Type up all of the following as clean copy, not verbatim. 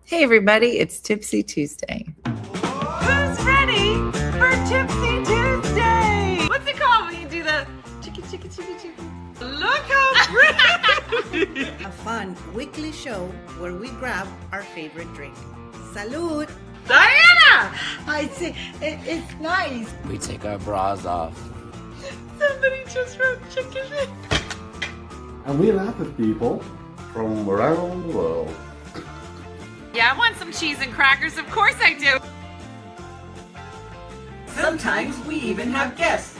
Hey everybody, it's Tipsy Tuesday. Who's ready for Tipsy Tuesday? What's it called when you do the chicky chicky chicky chicky? Look how pretty! A fun weekly show where we grab our favorite drink. Salud! Diana! I see, it's nice. We take our bras off. Somebody just wrote chicken. And we laugh at people from around the world. Yeah, I want some cheese and crackers. Of course I do. Sometimes we even have guests.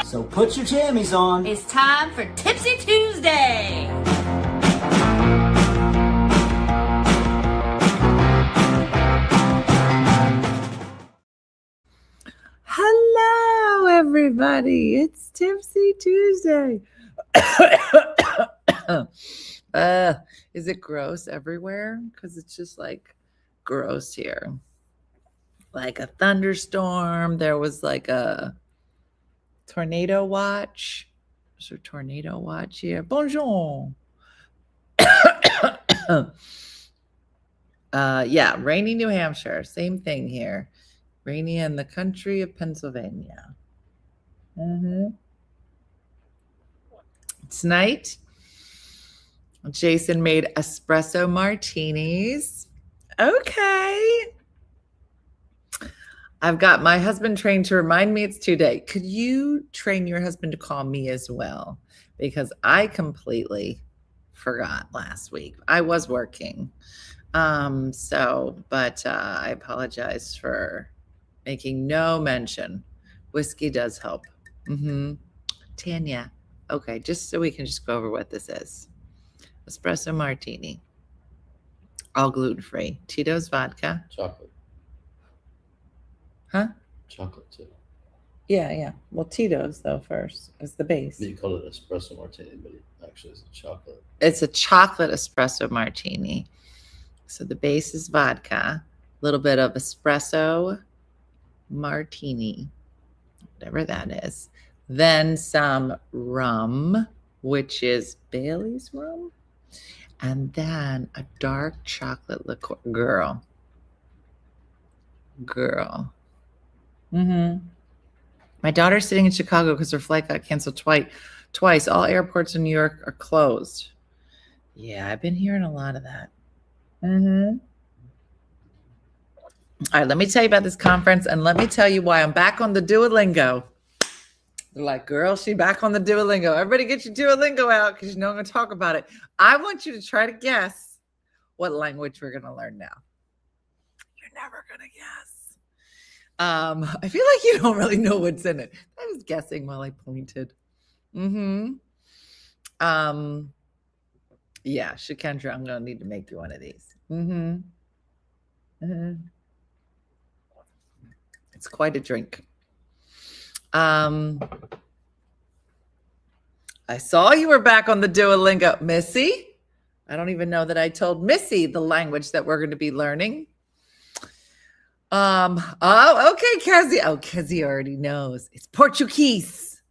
So put your jammies on. It's time for Tipsy Tuesday. Hello everybody, it's Tipsy Tuesday. Is it gross everywhere? Because it's just like gross here. Like a thunderstorm. There was like a tornado watch. Is there a tornado watch here? Bonjour. Yeah, rainy New Hampshire. Same thing here. Rainy in the country of Pennsylvania. Tonight, Jason made espresso martinis. Okay. I've got my husband trained to remind me it's Tuesday. Could you train your husband to call me as well? Because I completely forgot last week. I was working. I apologize for making no mention. Whiskey does help. Tanya. Okay, just so we can just go over what this is. Espresso martini. All gluten-free. Tito's vodka. Chocolate. Huh? Chocolate too. Yeah. Well, Tito's, though, first is the base. You call it espresso martini, but it actually is a chocolate. It's a chocolate espresso martini. So the base is vodka. A little bit of espresso martini. Whatever that is. Then some rum, which is Bailey's rum. And then a dark chocolate liqueur. Girl. My daughter's sitting in Chicago because her flight got canceled twice. All airports in New York are closed. Yeah, I've been hearing a lot of that. All right, let me tell you about this conference, and let me tell you why I'm back on the Duolingo. They're like, girl, she back on the Duolingo. Everybody get your Duolingo out because you know I'm going to talk about it. I want you to try to guess what language we're going to learn now. You're never going to guess. I feel like you don't really know what's in it. I was guessing while I pointed. Yeah, Shikendra, I'm going to need to make you one of these. It's quite a drink. I saw you were back on the Duolingo. Missy? I don't even know that I told Missy the language that we're going to be learning. Okay, Kezzy. Oh, Kezzy already knows. It's Portuguese.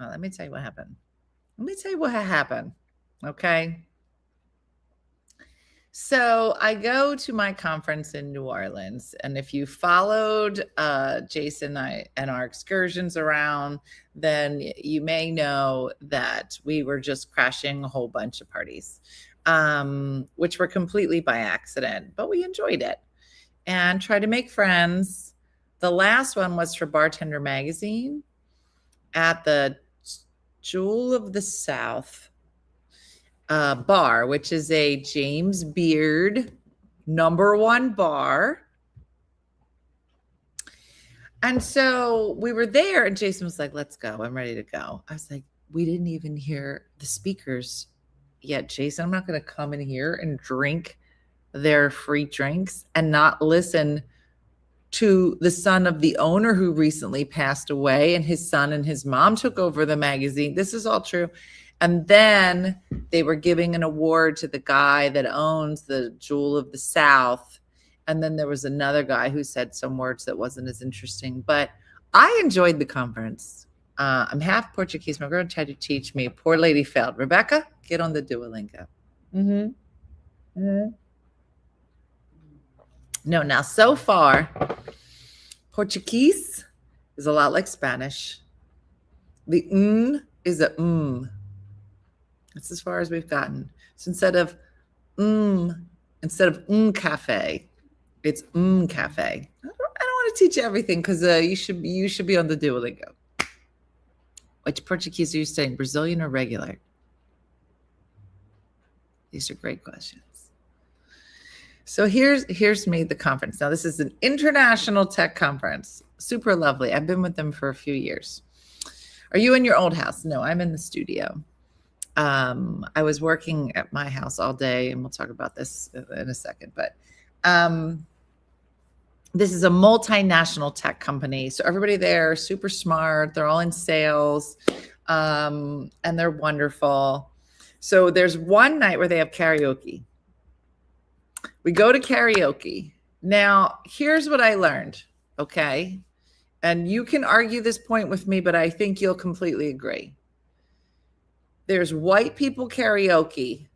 Oh, let me tell you what happened. Okay. So I go to my conference in New Orleans, and if you followed Jason and our excursions around, then you may know that we were just crashing a whole bunch of parties, which were completely by accident, but we enjoyed it and tried to make friends. The last one was for Bartender Magazine at the Jewel of the South bar, which is a James Beard #1 bar. And so we were there, and Jason was like, let's go. I'm ready to go. I was like, we didn't even hear the speakers yet, Jason. I'm not going to come in here and drink their free drinks and not listen to the son of the owner who recently passed away, and his son and his mom took over the magazine. This is all true. And then they were giving an award to the guy that owns the Jewel of the South. And then there was another guy who said some words that wasn't as interesting. But I enjoyed the conference. I'm half Portuguese. My girl tried to teach me. Poor lady failed. Rebecca, get on the Duolingo. Mm-hmm. Mm-hmm. No, now so far, Portuguese is a lot like Spanish. The is a That's as far as we've gotten. So instead of cafe, it's cafe. I don't want to teach you everything because you should be on the Duolingo. Which Portuguese are you studying? Brazilian or regular? These are great questions. So here's me, the conference. Now this is an international tech conference. Super lovely. I've been with them for a few years. Are you in your old house? No, I'm in the studio. I was working at my house all day, and we'll talk about this in a second. But this is a multinational tech company. So everybody there is super smart. They're all in sales, and they're wonderful. So there's one night where they have karaoke. We go to karaoke. Now, here's what I learned, okay? And you can argue this point with me, but I think you'll completely agree. There's white people karaoke,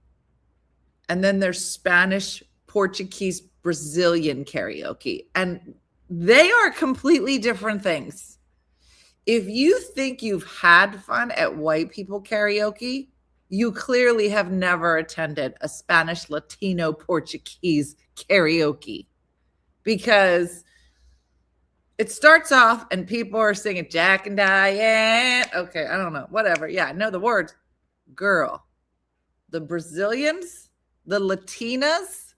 and then there's Spanish, Portuguese, Brazilian karaoke. And they are completely different things. If you think you've had fun at white people karaoke, you clearly have never attended a Spanish, Latino, Portuguese karaoke, because it starts off and people are singing Jack and Diane. Okay, I don't know, whatever. Yeah, I know the words. Girl, the Brazilians, the Latinas,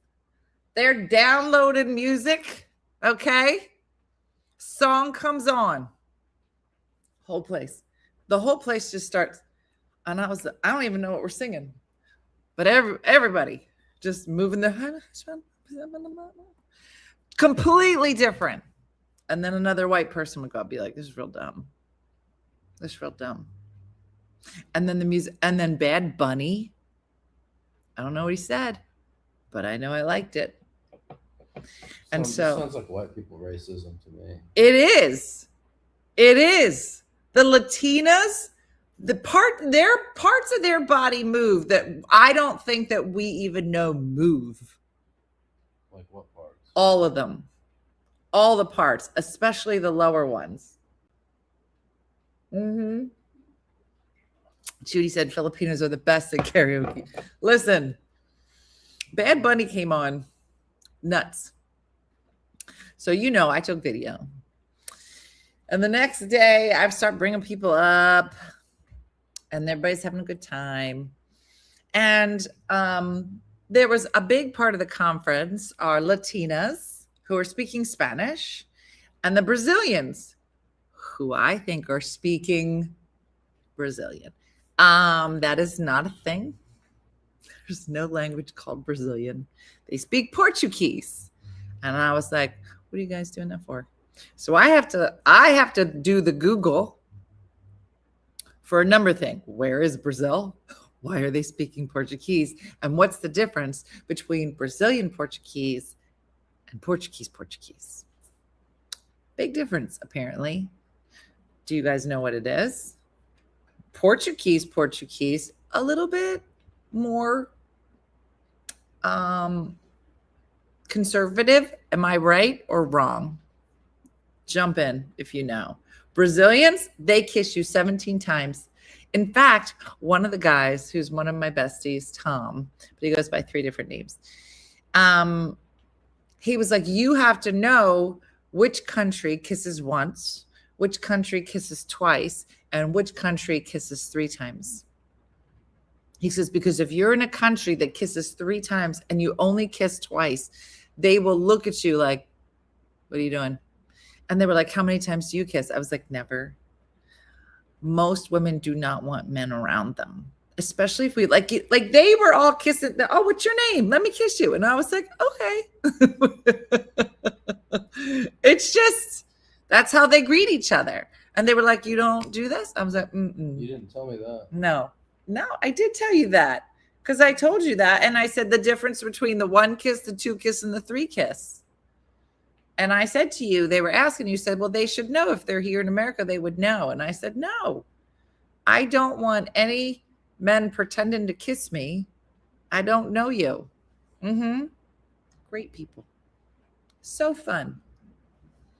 they're downloaded music. Okay, song comes on, the whole place just starts. And I don't even know what we're singing, but everybody just moving their head, completely different. And then another white person would go be like, this is real dumb. This is real dumb. And then the music, and then Bad Bunny. I don't know what he said, but I know I liked it. And so sounds like white people racism to me. It is. The Latinas, their parts of their body move that I don't think that we even know move. Like what parts? All of them. All the parts, especially the lower ones. Mm-hmm. Judy said Filipinos are the best at karaoke. Listen, Bad Bunny came on. Nuts. So I took video. And the next day, I start bringing people up, and everybody's having a good time. And there was a big part of the conference are Latinas who are speaking Spanish, and the Brazilians who I think are speaking Brazilian. That is not a thing. There's no language called Brazilian. They speak Portuguese. And I was like, what are you guys doing that for? So I have to do the Google for a number thing. Where is Brazil? Why are they speaking Portuguese? And what's the difference between Brazilian Portuguese and Portuguese? Big difference, apparently. Do you guys know what it is? Portuguese, a little bit more conservative. Am I right or wrong? Jump in if you know. Brazilians, they kiss you 17 times. In fact, one of the guys who's one of my besties, Tom, but he goes by 3 different names. He was like, you have to know which country kisses once, which country kisses twice, and which country kisses 3 times. He says, because if you're in a country that kisses 3 times and you only kiss twice, they will look at you like, what are you doing? And they were like, how many times do you kiss? I was like, never. Most women do not want men around them, especially if we like it. Like they were all kissing. Oh, what's your name? Let me kiss you. And I was like, okay. It's just, that's how they greet each other. And they were like, you don't do this? I was like, mm-mm. You didn't tell me that. No, I did tell you that because I told you that. And I said the difference between the 1 kiss, the 2 kiss, and the 3 kiss. And I said to you, they were asking, you said, well, they should know if they're here in America, they would know. And I said, no, I don't want any men pretending to kiss me I don't know you. Mm-hmm. Great people. So fun.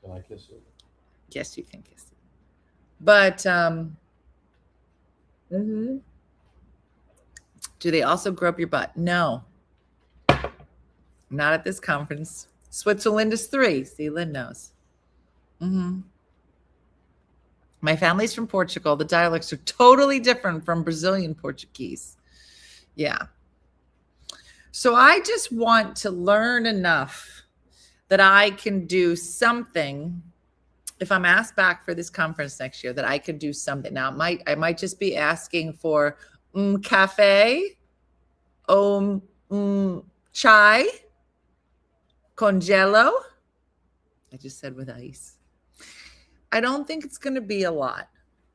Can I kiss it? Yes, you can kiss it. But mhm. Do they also grow up your butt? No. Not at this conference. Switzerland is 3. See, Lynn knows. Mm-hmm. My family's from Portugal. The dialects are totally different from Brazilian Portuguese. Yeah. So I just want to learn enough that I can do something. If I'm asked back for this conference next year, that I could do something. Now, I might just be asking for cafe, chai, congelo. I just said with ice. I don't think it's going to be a lot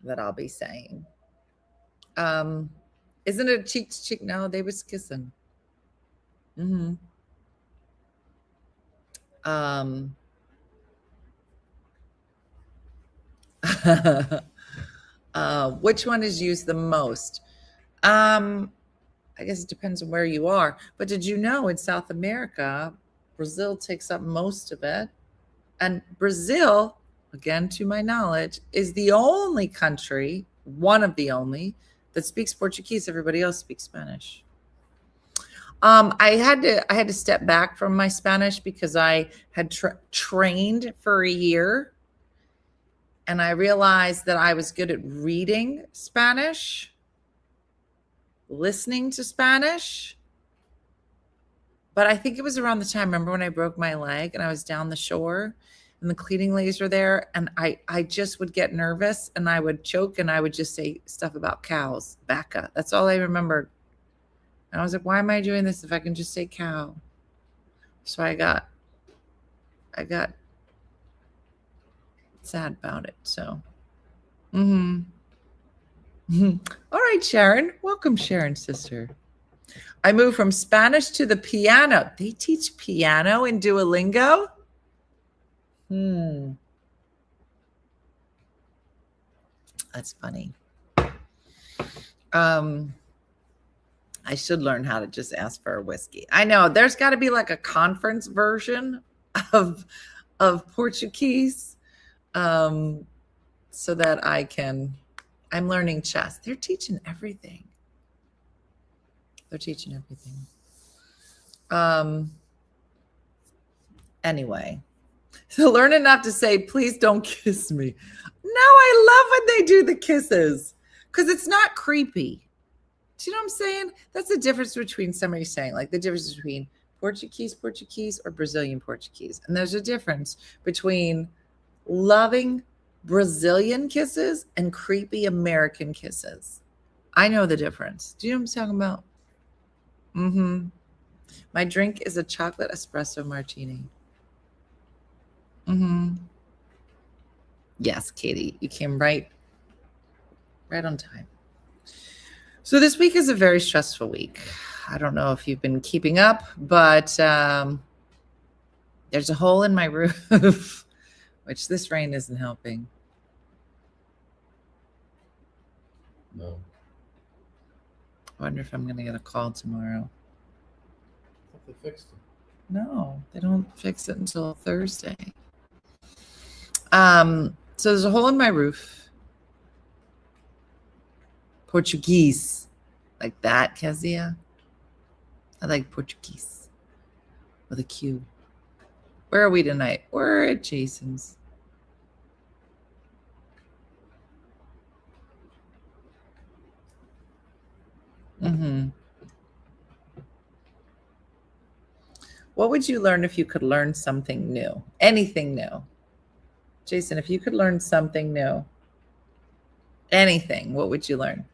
that I'll be saying. Isn't it cheek to cheek? No, they was kissing. Mm-hmm. Which one is used the most? I guess it depends on where you are. But did you know in South America, Brazil takes up most of it? And Brazil, again, to my knowledge, is the only country, one of the only, that speaks Portuguese. Everybody else speaks Spanish. I had to step back from my Spanish because I had trained for a year, and I realized that I was good at reading Spanish, listening to Spanish. But I think it was around the time, remember when I broke my leg and I was down the shore and the cleaning ladies were there, and I just would get nervous and I would choke and I would just say stuff about cows, vaca. That's all I remembered. And I was like, why am I doing this if I can just say cow? So I got sad about it. So, all right, Sharon. Welcome, Sharon, sister. I moved from Spanish to the piano. They teach piano in Duolingo? That's funny. I should learn how to just ask for a whiskey. I know there's got to be like a conference version of Portuguese, so that I'm learning chess. They're teaching everything. Anyway, so learn enough to say, please don't kiss me. No, I love when they do the kisses because it's not creepy. Do you know what I'm saying? That's the difference between somebody saying, like the difference between Portuguese or Brazilian Portuguese. And there's a difference between loving Brazilian kisses and creepy American kisses. I know the difference. Do you know what I'm talking about? My drink is a chocolate espresso martini. Yes, Katie, you came right on time. So this week is a very stressful week. I don't know if you've been keeping up, but there's a hole in my roof, which this rain isn't helping. No. I wonder if I'm going to get a call tomorrow. I thought they fixed it. No, they don't fix it until Thursday. So there's a hole in my roof. Portuguese. Like that, Kezia? I like Portuguese. With a Q. Where are we tonight? We're at Jason's. What would you learn if you could learn something new? Anything new. Jason, if you could learn something new, anything, what would you learn?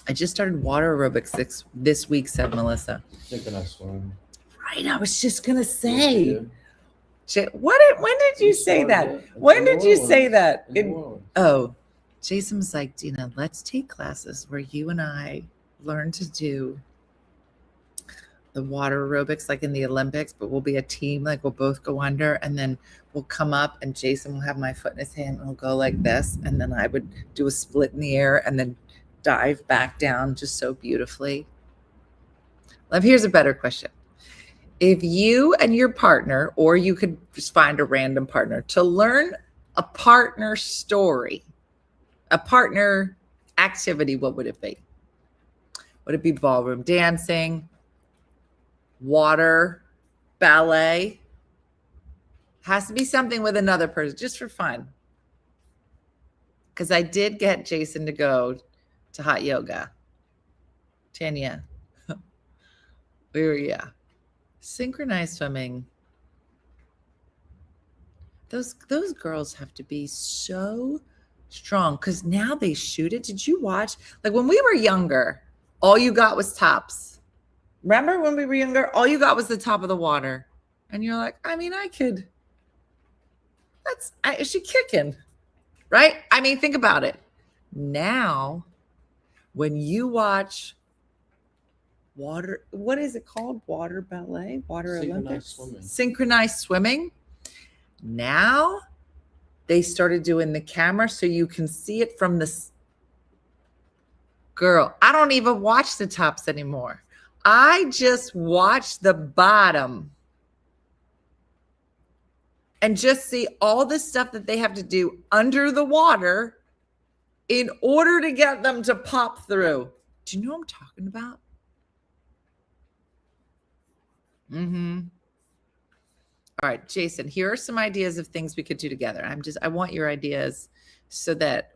I just started water aerobics this week, said Melissa. Thinking I swim. Right, I was just going to say. Yeah. When did you say that? When did you say that? Oh, Jason was like, Dina, let's take classes where you and I learn to do the water aerobics like in the Olympics, but we'll be a team, like we'll both go under and then we'll come up and Jason will have my foot in his hand and we'll go like this. And then I would do a split in the air and then dive back down just so beautifully. Here's a better question. If you and your partner, or you could just find a random partner, to learn a partner story, a partner activity, what would it be? Would it be ballroom dancing, water, ballet? Has to be something with another person, just for fun. Because I did get Jason to go to hot yoga. Tanya. Yeah. Synchronized swimming. Those girls have to be so strong because now they shoot it. Did you watch? Like when we were younger, all you got was tops. Remember when we were younger? All you got was the top of the water. And you're like, I mean, is she kicking? Right? I mean, think about it. Now, when you watch water, what is it called? Water ballet? Water Olympics? Swimming. Synchronized swimming. Now, they started doing the camera so you can see it from this. Girl, I don't even watch the tops anymore. I just watch the bottom and just see all the stuff that they have to do under the water in order to get them to pop through. Do you know what I'm talking about? All right, Jason, here are some ideas of things we could do together. I want your ideas so that,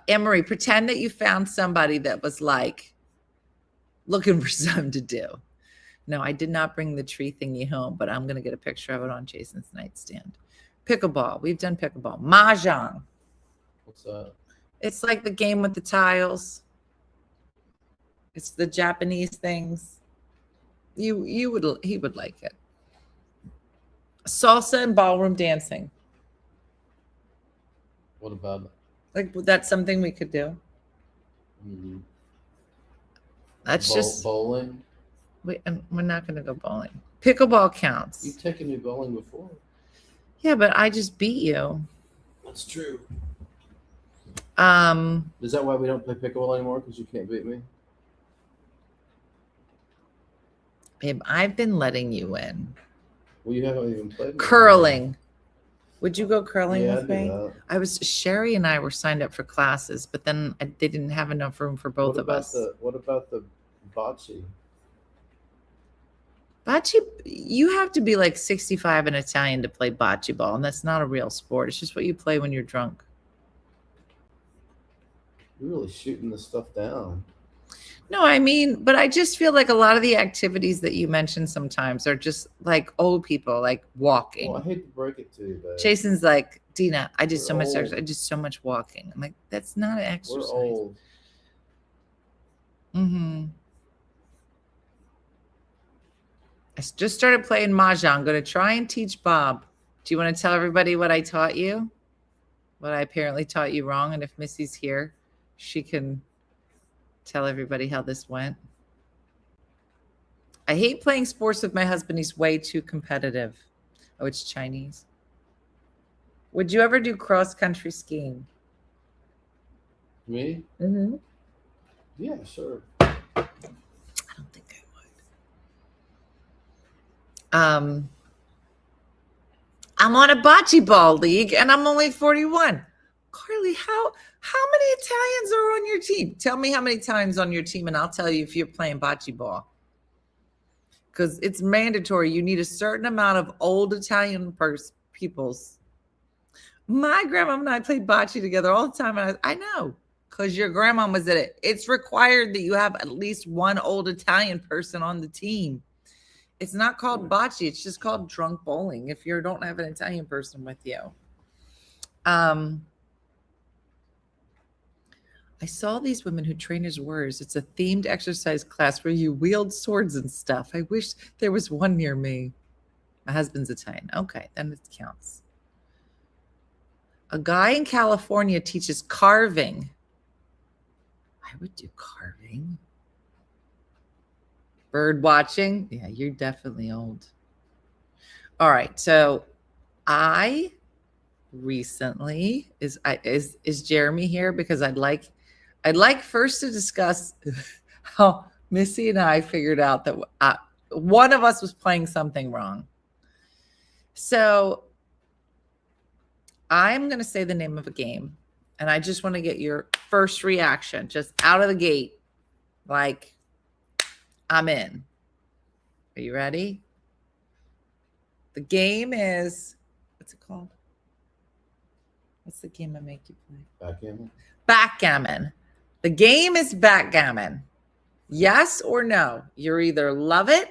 Emery, pretend that you found somebody that was like looking for something to do. No, I did not bring the tree thingy home, but I'm going to get a picture of it on Jason's nightstand. Pickleball. We've done pickleball. Mahjong. What's that? It's like the game with the tiles. It's the Japanese things. He would like it. Salsa and ballroom dancing. What about it? Like that's something we could do. Mm-hmm. That's just bowling. We're not going to go bowling. Pickleball counts. You've taken me bowling before. Yeah, but I just beat you. That's true. Is that why we don't play pickleball anymore? Because you can't beat me? Babe, I've been letting you in. Well, you haven't even played. Curling. Would you go curling Yeah, with me? Sherry and I were signed up for classes, but then they didn't have enough room for both of us. What about the bocce? Bocce, you have to be like 65 and Italian to play bocce ball, and that's not a real sport. It's just what you play when you're drunk. You're really shooting this stuff down. No, I mean, but I just feel like a lot of the activities that you mention sometimes are just like old people, like walking. Well, I hate to break it to you, babe. Jason's like, Dina, I did We're so much old. exercise. I did so much walking. I'm like, that's not an exercise. We're old. I just started playing Mahjong. I'm going to try and teach Bob. Do you want to tell everybody what I taught you? What I apparently taught you wrong. And if Missy's here, she can tell everybody how this went. I hate playing sports with my husband. He's way too competitive. Oh, it's Chinese. Would you ever do cross-country skiing? Me? Mm-hmm. Yeah, sure. I don't think I would. I'm on a bocce ball league and I'm only 41. Carly, how many Italians are on your team? Tell me how many Italians on your team and I'll tell you if you're playing bocce ball. Because it's mandatory. You need a certain amount of old Italian peoples. My grandma and I played bocce together all the time. And I know, because your grandma was at it. It's required that you have at least one old Italian person on the team. It's not called bocce. It's just called drunk bowling if you don't have an Italian person with you. I saw these women who train as warriors. It's a themed exercise class where you wield swords and stuff. I wish there was one near me. My husband's Italian. Okay, then it counts. A guy in California teaches carving. I would do carving. Bird watching. Yeah, you're definitely old. All right, so I recently is Jeremy here because I'd I'd like first to discuss how Missy and I figured out that one of us was playing something wrong. So I'm going to say the name of a game, and I just want to get your first reaction, just out of the gate. Like, I'm in. Are you ready? The game is, what's it called? What's the game I make you play? Backgammon? Backgammon. The game is backgammon. Yes or no? You either love it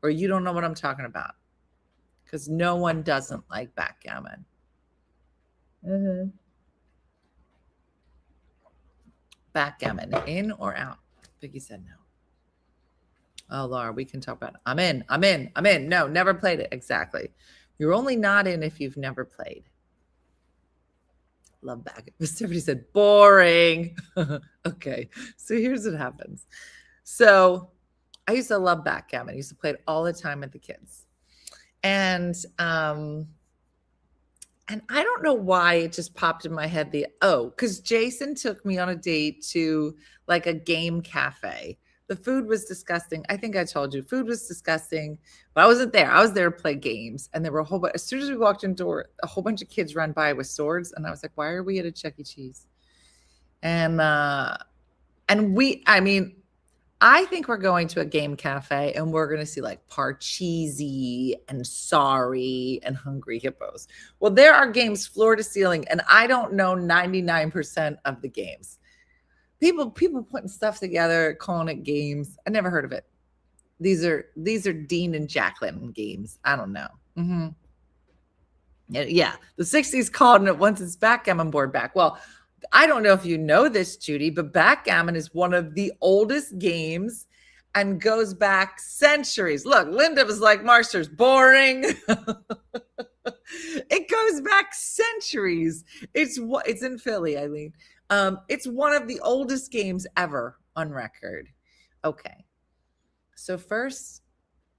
or you don't know what I'm talking about. Because no one doesn't like backgammon. Backgammon, in or out? Vicky said no. Oh, Laura, we can talk about it. I'm in. No, never played it. Exactly. You're only not in if you've never played. Love backgammon. Somebody said boring. Okay, so here's what happens. So I used to love backgammon. I used to play it all the time with the kids. And I don't know why it just popped in my head because Jason took me on a date to like a game cafe. The food was disgusting. I think I told you food was disgusting, but I wasn't there. I was there to play games, and there were a whole bunch. As soon as we walked in the door, a whole bunch of kids ran by with swords, and I was like, "Why are we at a Chuck E. Cheese?" And I think we're going to a game cafe, and we're going to see like Parcheesi and Sorry and Hungry Hippos. Well, there are games floor to ceiling, and I don't know 99% of the games. People putting stuff together, calling it games. I never heard of it. These are Dean and Jacqueline games. I don't know. Yeah, the 60s called it once its backgammon board back. Well, I don't know if you know this, Judy, but backgammon is one of the oldest games and goes back centuries. Look, Linda was like, Marsters, boring. It goes back centuries. It's in Philly, Eileen. It's one of the oldest games ever on record. Okay. So first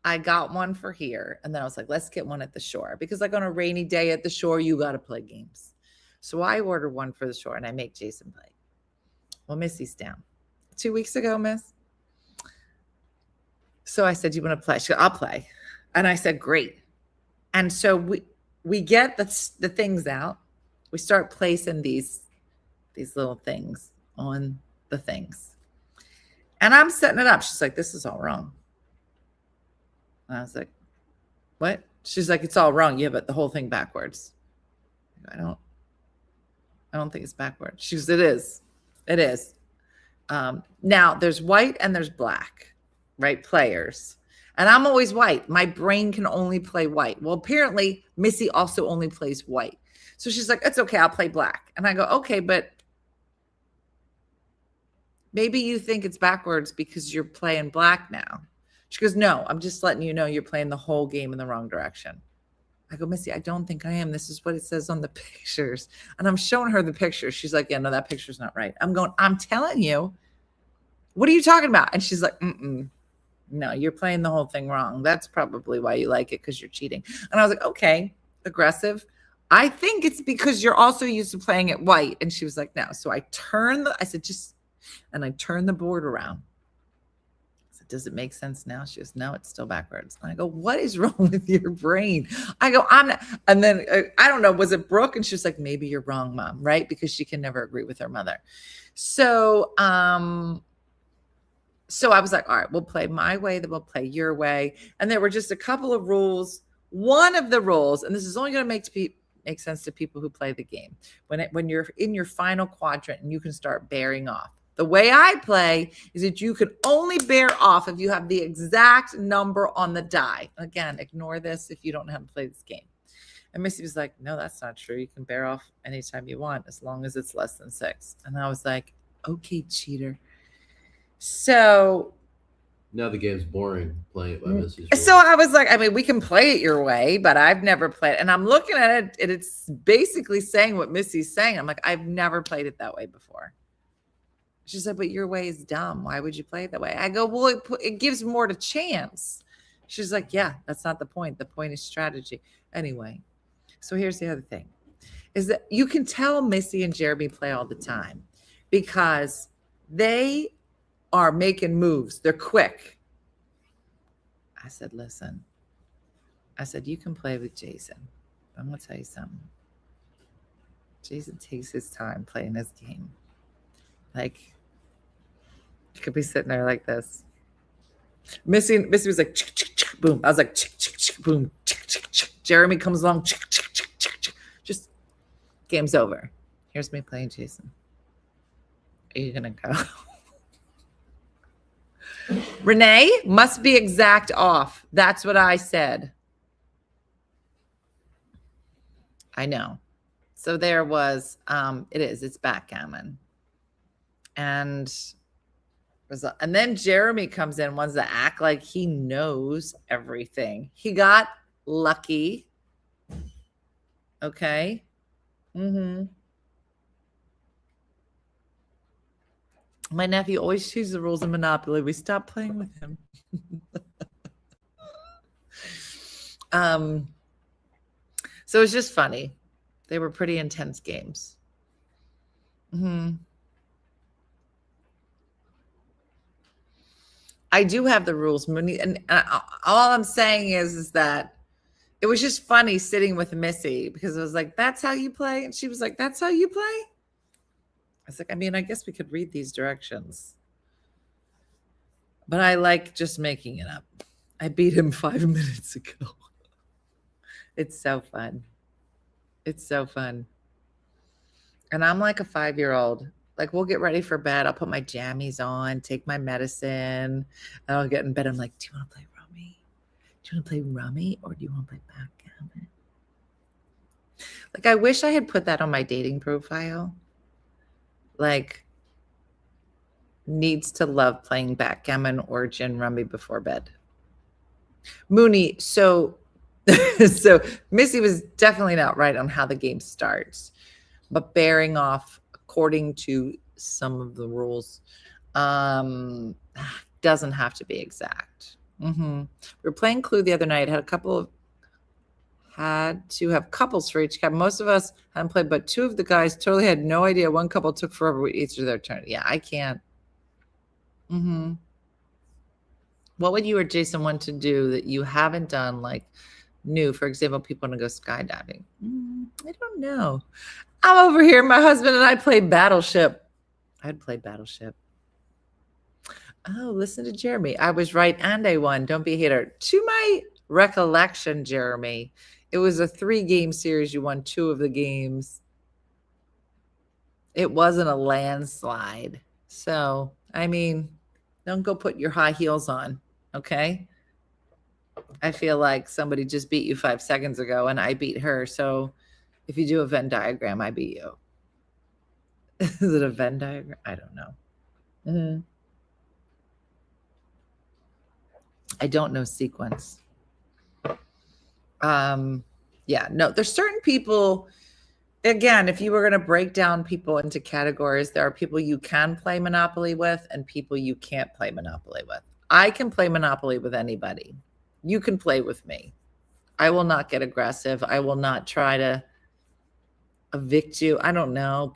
I got one for here, and then I was like, let's get one at the shore, because like on a rainy day at the shore, you got to play games. So I ordered one for the shore, and I make Jason play. Well, Missy's down 2 weeks ago, Miss. So I said, you want to play? She said, I'll play. And I said, great. And so we get the things out. We start placing these little things on the things. And I'm setting it up. She's like, this is all wrong. And I was like, what? She's like, it's all wrong. Yeah, but the whole thing backwards. I don't think it's backwards. She goes, it is. It is. Now there's white and there's black, right? Players. And I'm always white. My brain can only play white. Well, apparently Missy also only plays white. So she's like, it's okay. I'll play black. And I go, okay, but maybe you think it's backwards because you're playing black now. She goes, no, I'm just letting you know you're playing the whole game in the wrong direction. I go, Missy, I don't think I am. This is what it says on the pictures. And I'm showing her the pictures. She's like, yeah, no, that picture's not right. I'm going, I'm telling you. What are you talking about? And she's like, no, you're playing the whole thing wrong. That's probably why you like it, because you're cheating. And I was like, okay, aggressive. I think it's because you're also used to playing it white. And she was like, no. So I turned the board around. Does it make sense now? She goes, no, it's still backwards. And I go, what is wrong with your brain? I go, I'm not. And then I don't know, was it Brooke? And she was like, maybe you're wrong, Mom, right? Because she can never agree with her mother. So I was like, all right, we'll play my way, then we'll play your way. And there were just a couple of rules. One of the rules, and this is only going to make sense to people who play the game, when you're in your final quadrant and you can start bearing off. The way I play is that you can only bear off if you have the exact number on the die. Again, ignore this if you don't know how to play this game. And Missy was like, no, that's not true. You can bear off anytime you want, as long as it's less than 6. And I was like, okay, cheater. So Now the game's boring playing it by Missy's So I was like, I mean, we can play it your way, but I've never played it. And I'm looking at it, and it's basically saying what Missy's saying. I'm like, I've never played it that way before. She said, but your way is dumb. Why would you play it that way? I go, well, it gives more to chance. She's like, yeah, that's not the point. The point is strategy. Anyway, so here's the other thing, is that you can tell Missy and Jeremy play all the time because They are making moves. They're quick. I said, listen. I said, you can play with Jason. But I'm going to tell you something. Jason takes his time playing this game. Like, you could be sitting there like this. Missy was like, chick, chick, chick, boom. I was like, chick, chick, chick, boom. Chick, chick, chick. Jeremy comes along. Chick, chick, chick, chick, chick. Just game's over. Here's me playing Jason. Are you going to go? Renee must be exact off. That's what I said. I know. So there was, it's backgammon. And then Jeremy comes in, wants to act like he knows everything. He got lucky. Okay. My nephew always chooses the rules of Monopoly. We stopped playing with him. So it's just funny. They were pretty intense games. I do have the rules, Mooney, and all I'm saying is that it was just funny sitting with Missy because it was like, "That's how you play," and she was like, "That's how you play." I was like, I mean, I guess we could read these directions, but I like just making it up. I beat him 5 minutes ago. It's so fun. It's so fun. And I'm like a 5-year-old. Like, we'll get ready for bed. I'll put my jammies on, take my medicine, and I'll get in bed. I'm like, do you want to play rummy? Do you want to play rummy or do you want to play backgammon? Like, I wish I had put that on my dating profile. Like, needs to love playing backgammon or gin rummy before bed. Mooney, so Missy was definitely not right on how the game starts, but bearing off according to some of the rules, doesn't have to be exact. We were playing Clue the other night. Had to have couples for each cabin. Most of us hadn't played, but 2 of the guys totally had no idea. One couple took forever with each of their turn. Yeah, I can't. What would you or Jason want to do that you haven't done, like new? For example, people want to go skydiving. I don't know. I'm over here. My husband and I play Battleship. I'd play Battleship. Oh, listen to Jeremy. I was right and I won. Don't be a hater. To my recollection, Jeremy, it was a 3-game series. You won 2 of the games. It wasn't a landslide. So, I mean, don't go put your high heels on, okay? I feel like somebody just beat you 5 seconds ago and I beat her. So if you do a Venn diagram, I beat you. Is it a Venn diagram? I don't know. I don't know sequence. Yeah, no, there's certain people. Again, if you were going to break down people into categories, there are people you can play Monopoly with and people you can't play Monopoly with. I can play Monopoly with anybody. You can play with me. I will not get aggressive. I will not try to evict you. I don't know.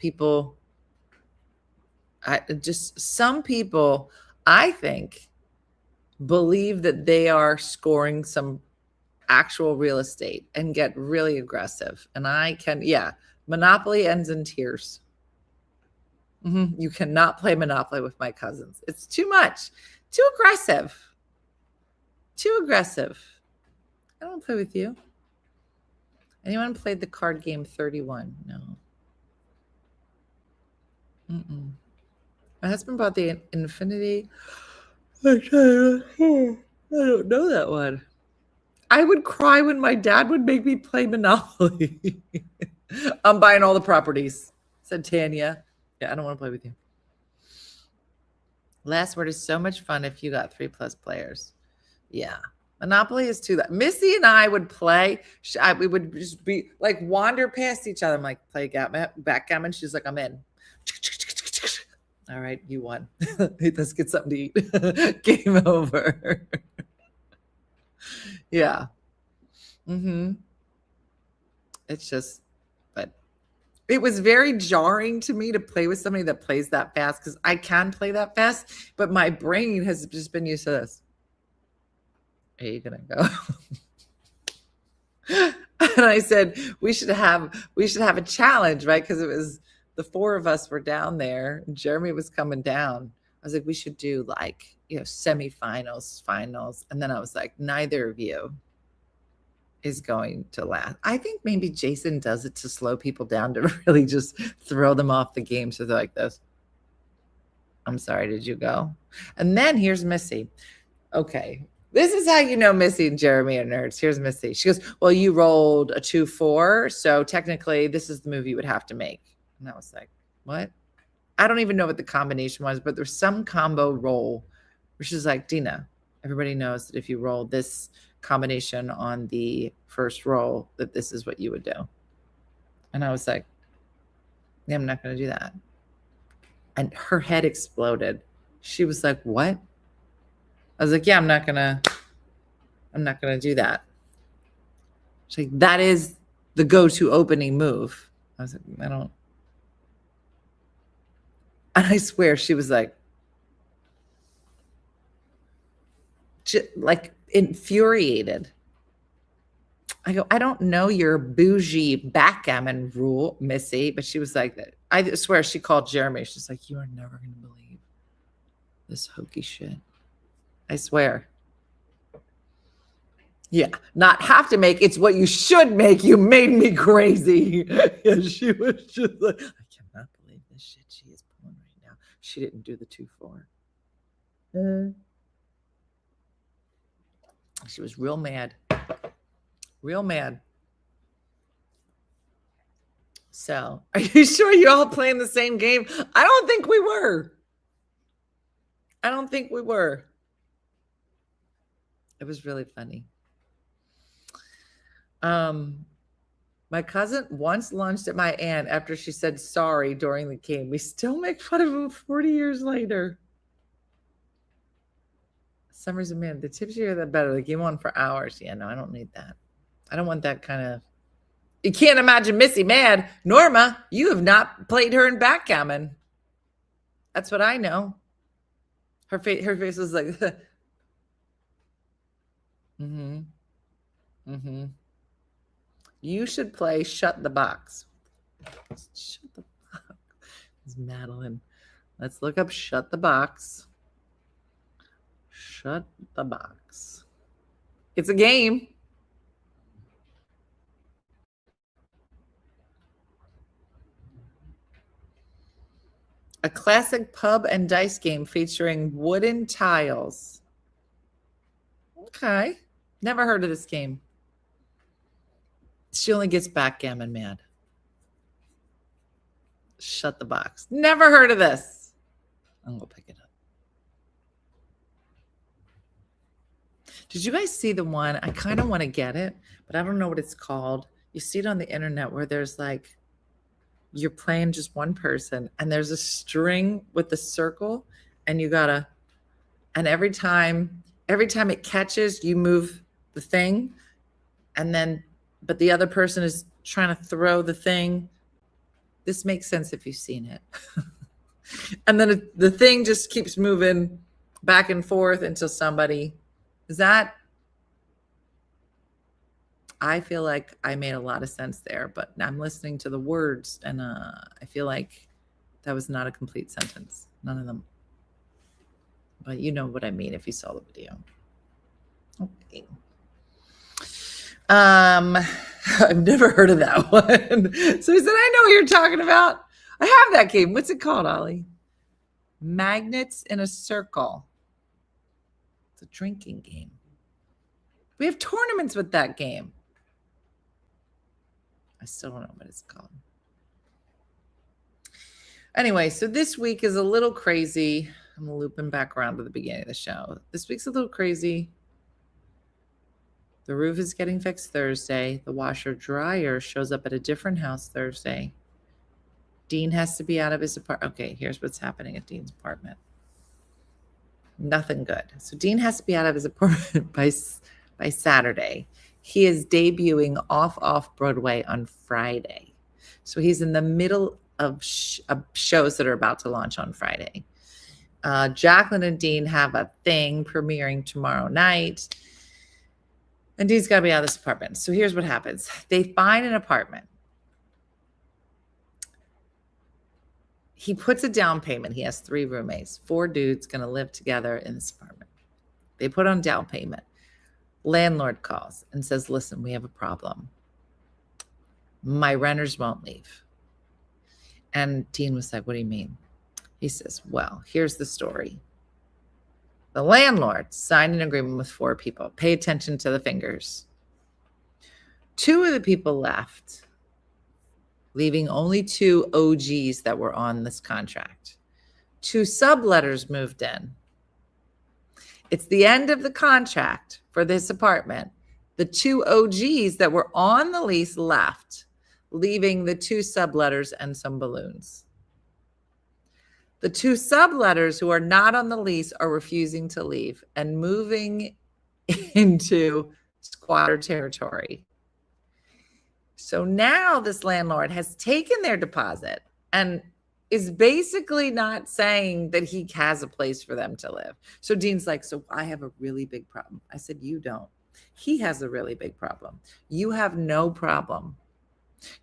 Some people, I think, believe that they are scoring some actual real estate and get really aggressive. And Monopoly ends in tears. You cannot play Monopoly with my cousins. It's too much, too aggressive. I don't play with you. Anyone played the card game 31? No. My husband bought the Infinity. I don't know that one. I would cry when my dad would make me play Monopoly. I'm buying all the properties, said Tanya. Yeah, I don't want to play with you. Last word is so much fun if you got 3+ players. Yeah. Monopoly is too. Missy and I would play. We would just be like wander past each other. I'm like, play backgammon. She's like, I'm in. All right, you won. Let's get something to eat. Game over. Yeah. It's just, but It was very jarring to me to play with somebody that plays that fast because I can play that fast, but my brain has just been used to this. Are you gonna go? And I said we should have a challenge, right? Because it was the four of us were down there, and Jeremy was coming down. I was like, we should do like, semifinals, finals, and then I was like, neither of you is going to last. I think maybe Jason does it to slow people down, to really just throw them off the game. So they're like this. I'm sorry, did you go? And then here's Missy. Okay. This is how you know Missy and Jeremy are nerds. Here's Missy. She goes, well, you rolled a 2-4. So technically this is the move you would have to make. And I was like, what? I don't even know what the combination was, but there's some combo roll where she's like, Dina, everybody knows that if you roll this combination on the first roll, that this is what you would do. And I was like, yeah, I'm not going to do that. And her head exploded. She was like, what? I was like, yeah, I'm not going to do that. She's like, that is the go-to opening move. I was like, I don't. And I swear she was like infuriated. I go, I don't know your bougie backgammon rule, Missy, but she was like that. I swear she called Jeremy. She's like, you are never going to believe this hokey shit. I swear. Yeah, not have to make. It's what you should make. You made me crazy. Yeah, she was just like, I cannot believe this shit she is pulling right now. She didn't do the 2-4. She was real mad. Real mad. So, are you sure you're all playing the same game? I don't think we were. It was really funny. My cousin once lunched at my aunt after she said sorry during the game. We still make fun of him 40 years later. Summers of man, the tipsier the better. The game on for hours. Yeah, no, I don't need that. I don't want that kind of. You can't imagine Missy mad. Norma, you have not played her in backgammon. That's what I know. Her face was like, You should play Shut the Box. Shut the Box. It's Madeline. Let's look up Shut the Box. Shut the Box. It's a game. A classic pub and dice game featuring wooden tiles. Okay. Never heard of this game. She only gets backgammon mad. Shut the Box. Never heard of this. I'm going to pick it up. Did you guys see the one? I kind of want to get it, but I don't know what it's called. You see it on the internet where there's like, you're playing just one person and there's a string with the circle and you gotta, and every time it catches, you move the thing and then, but the other person is trying to throw the thing. This makes sense if you've seen it. And then the thing just keeps moving back and forth until somebody, I feel like I made a lot of sense there, but I'm listening to the words and I feel like that was not a complete sentence. None of them. But you know what I mean if you saw the video. Okay. I've never heard of that one. So he said, I know what you're talking about. I have that game. What's it called, Ollie? Magnets in a Circle. It's a drinking game. We have tournaments with that game. I still don't know what it's called. Anyway, so this week is a little crazy. I'm looping back around to the beginning of the show. This week's a little crazy. The roof is getting fixed Thursday. The washer dryer shows up at a different house Thursday. Dean has to be out of his apartment. Okay, here's what's happening at Dean's apartment. Nothing good. So Dean has to be out of his apartment by Saturday. He is debuting off Broadway on Friday. So he's in the middle of shows that are about to launch on Friday. Jacqueline and Dean have a thing premiering tomorrow night. And Dean's got to be out of this apartment. So here's what happens. They find an apartment. He puts a down payment. He has 3 roommates. 4 dudes going to live together in this apartment. They put on down payment. Landlord calls and says, listen, we have a problem. My renters won't leave. And Dean was like, what do you mean? He says, well, here's the story. The landlord signed an agreement with 4 people. Pay attention to the fingers. 2 of the people left, leaving only 2 OGs that were on this contract. 2 subletters moved in. It's the end of the contract for this apartment. The 2 OGs that were on the lease left, leaving the 2 subletters and some balloons. The 2 subletters who are not on the lease are refusing to leave and moving into squatter territory. So now this landlord has taken their deposit and is basically not saying that he has a place for them to live. So Dean's like, so I have a really big problem. I said, you don't. He has a really big problem. You have no problem.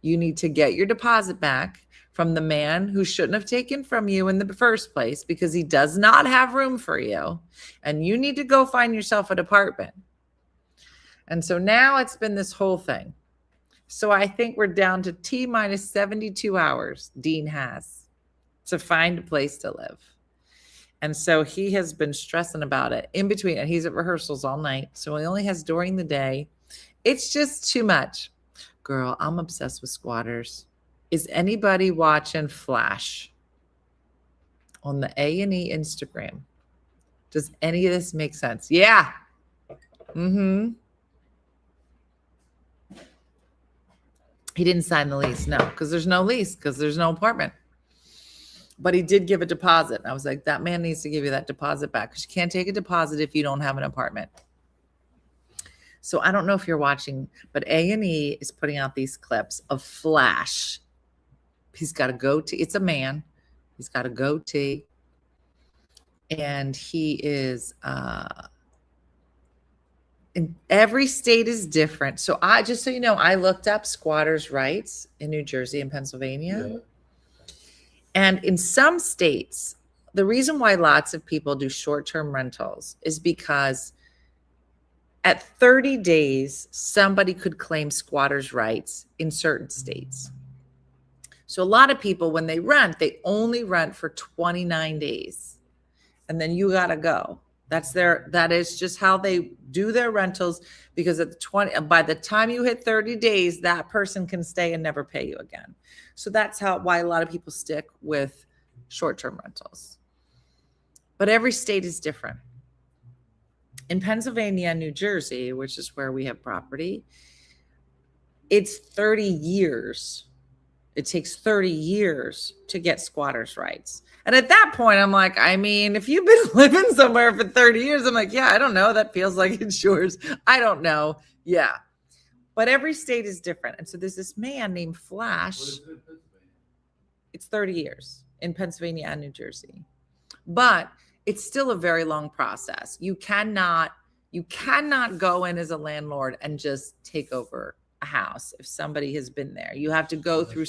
You need to get your deposit back from the man who shouldn't have taken from you in the first place because he does not have room for you. And you need to go find yourself an apartment. And so now it's been this whole thing. So I think we're down to T minus 72 hours Dean has to find a place to live. And so he has been stressing about it in between. And he's at rehearsals all night. So he only has during the day. It's just too much. Girl, I'm obsessed with squatters. Is anybody watching Flash on the A&E Instagram? Does any of this make sense? Yeah. Mm-hmm. He didn't sign the lease. No, because there's no lease, because there's no apartment. But he did give a deposit. I was like, that man needs to give you that deposit back because you can't take a deposit if you don't have an apartment. So I don't know if you're watching, but A&E is putting out these clips of Flash. He's got a goatee. It's a man. He's got a goatee. And he is, in every state is different. So just so you know, I looked up squatters' rights in New Jersey and Pennsylvania. Yeah. And in some states, the reason why lots of people do short-term rentals is because at 30 days, somebody could claim squatters' rights in certain states. So a lot of people, when they rent, they only rent for 29 days. And then you got to go. That is just how they do their rentals, because by the time you hit 30 days, that person can stay and never pay you again. So that's why a lot of people stick with short-term rentals. But every state is different. In Pennsylvania and New Jersey, which is where we have property, it's 30 years. It takes 30 years to get squatters' rights. And at that point, I'm like, I mean, if you've been living somewhere for 30 years, I'm like, yeah, I don't know. That feels like it's yours. I don't know. Yeah. But every state is different. And so there's this man named Flash. It's 30 years in Pennsylvania and New Jersey. But it's still a very long process. You cannot go in as a landlord and just take over a house if somebody has been there. You have to go through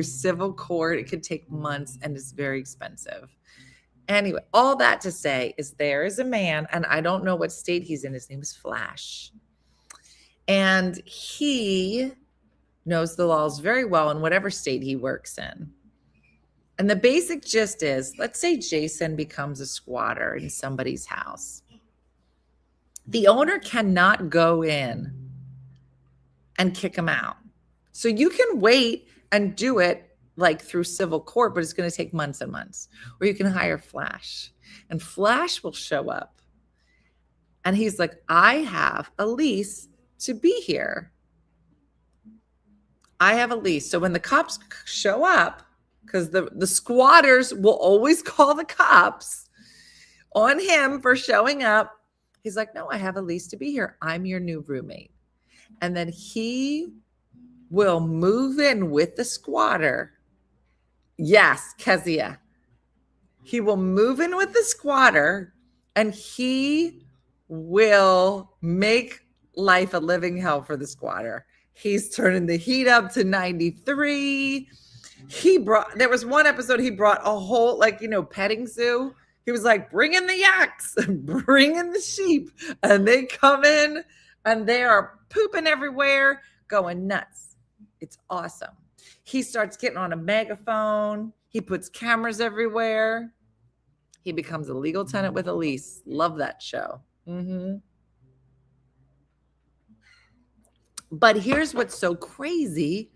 civil court. It could take months and it's very expensive. Anyway, all that to say is there is a man, and I don't know what state he's in. His name is Flash. And he knows the laws very well in whatever state he works in. And the basic gist is, let's say Jason becomes a squatter in somebody's house. The owner cannot go in and kick him out. So you can wait and do it like through civil court, but it's going to take months and months. Or you can hire Flash, and Flash will show up. And he's like, I have a lease to be here. I have a lease. So when the cops show up, because the squatters will always call the cops on him for showing up, he's like, no, I have a lease to be here. I'm your new roommate. And then he will move in with the squatter. Yes, Kezia. He will move in with the squatter and he will make life a living hell for the squatter. He's turning the heat up to 93. There was one episode he brought a whole, petting zoo. He was like, bring in the yaks, bring in the sheep. And they come in and they are pooping everywhere, going nuts. It's awesome. He starts getting on a megaphone. He puts cameras everywhere. He becomes a legal tenant with a lease. Love that show. But here's what's so crazy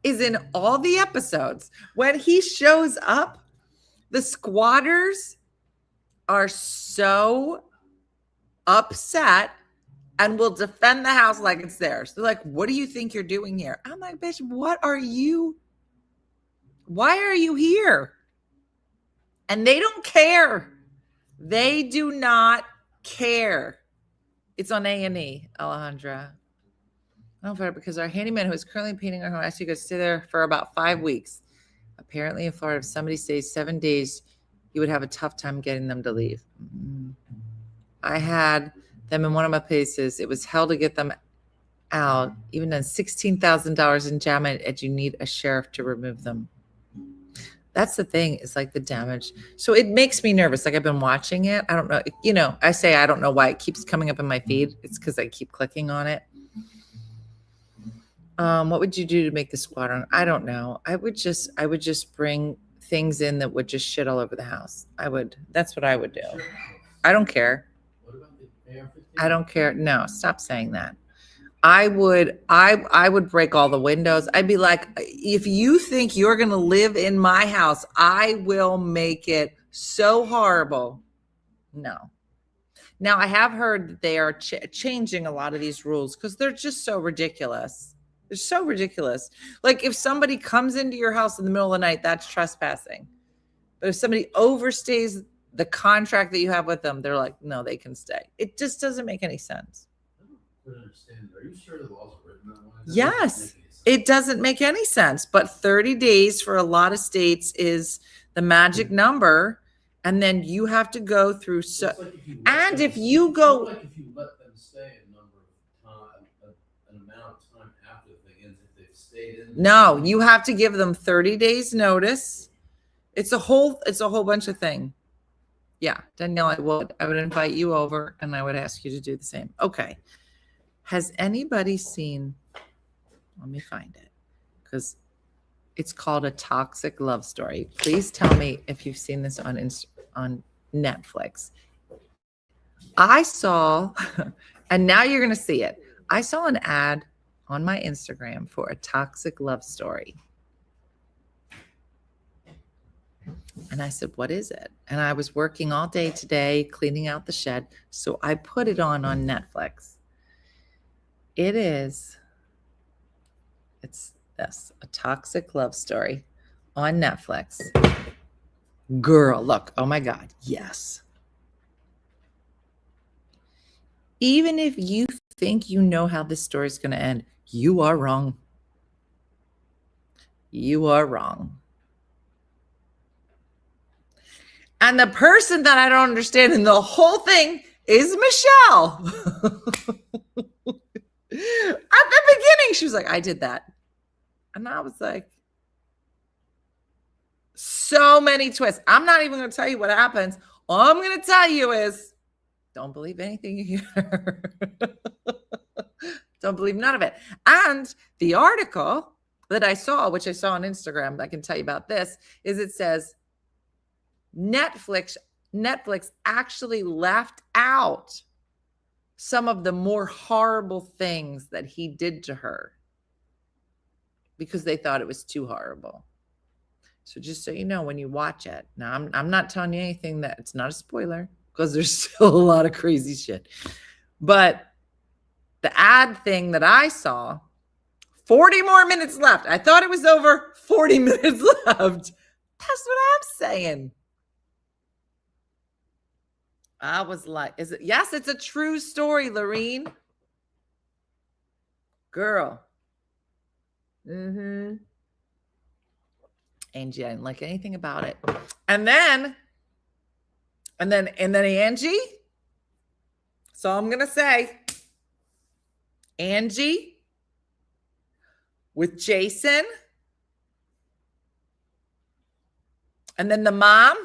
is in all the episodes, when he shows up, the squatters are so upset and will defend the house like it's theirs. They're like, what do you think you're doing here? I'm like, bitch, why are you here? And they don't care. They do not care. It's on A&E, Alejandra. I don't know, because our handyman who is currently painting our home asked you to stay there for about 5 weeks. Apparently in Florida, if somebody stays 7 days, you would have a tough time getting them to leave. I had them in one of my places. It was hell to get them out, even done $16,000 in damage, and you need a sheriff to remove them. That's the thing, is like the damage. So it makes me nervous. Like I've been watching it. I don't know. I say I don't know why it keeps coming up in my feed. It's because I keep clicking on it. What would you do to make the squatter? I don't know. I would just bring things in that would just shit all over the house. That's what I would do. I don't care. What about the AR-15? I don't care. No, stop saying that. I would break all the windows. I'd be like, if you think you're going to live in my house, I will make it so horrible. No. Now, I have heard that they are changing a lot of these rules because they're just so ridiculous. They're so ridiculous. Like if somebody comes into your house in the middle of the night, that's trespassing. But if somebody overstays the contract that you have with them, they're like, no, they can stay. It just doesn't make any sense. I don't understand. Are you sure the laws are written that way? Yes, it doesn't make any sense. But 30 days for a lot of states is the magic number. And then you have to go through. If you let them stay a number of time, an amount of time after the thing ends, if they've stayed in. No, you have to give them 30 days notice. It's a whole bunch of things. Yeah, Danielle, I would invite you over and I would ask you to do the same. Okay. Has anybody seen, let me find it, because it's called A Toxic Love Story. Please tell me if you've seen this on Netflix. I saw, and now you're going to see it. I saw an ad on my Instagram for A Toxic Love Story. And I said, what is it? And I was working all day today, cleaning out the shed. So I put it on Netflix. It's this, A Toxic Love Story on Netflix. Girl, look, oh my God, yes. Even if you think you know how this story is going to end, you are wrong. You are wrong. And the person that I don't understand in the whole thing is Michelle. At the beginning, she was like, I did that. And I was like, so many twists. I'm not even going to tell you what happens. All I'm going to tell you is don't believe anything you hear. Don't believe none of it. And the article that I saw, which I saw on Instagram, I can tell you about this, is it says Netflix actually left out some of the more horrible things that he did to her because they thought it was too horrible. So just so you know, when you watch it, now I'm not telling you anything that it's not a spoiler because there's still a lot of crazy shit. But the ad thing that I saw, 40 more minutes left. I thought it was over, 40 minutes left. That's what I'm saying. I was like, is it? Yes, it's a true story, Lorene. Girl. Mm-hmm. Angie, I didn't like anything about it. And then Angie. So I'm gonna say Angie with Jason. And then the mom.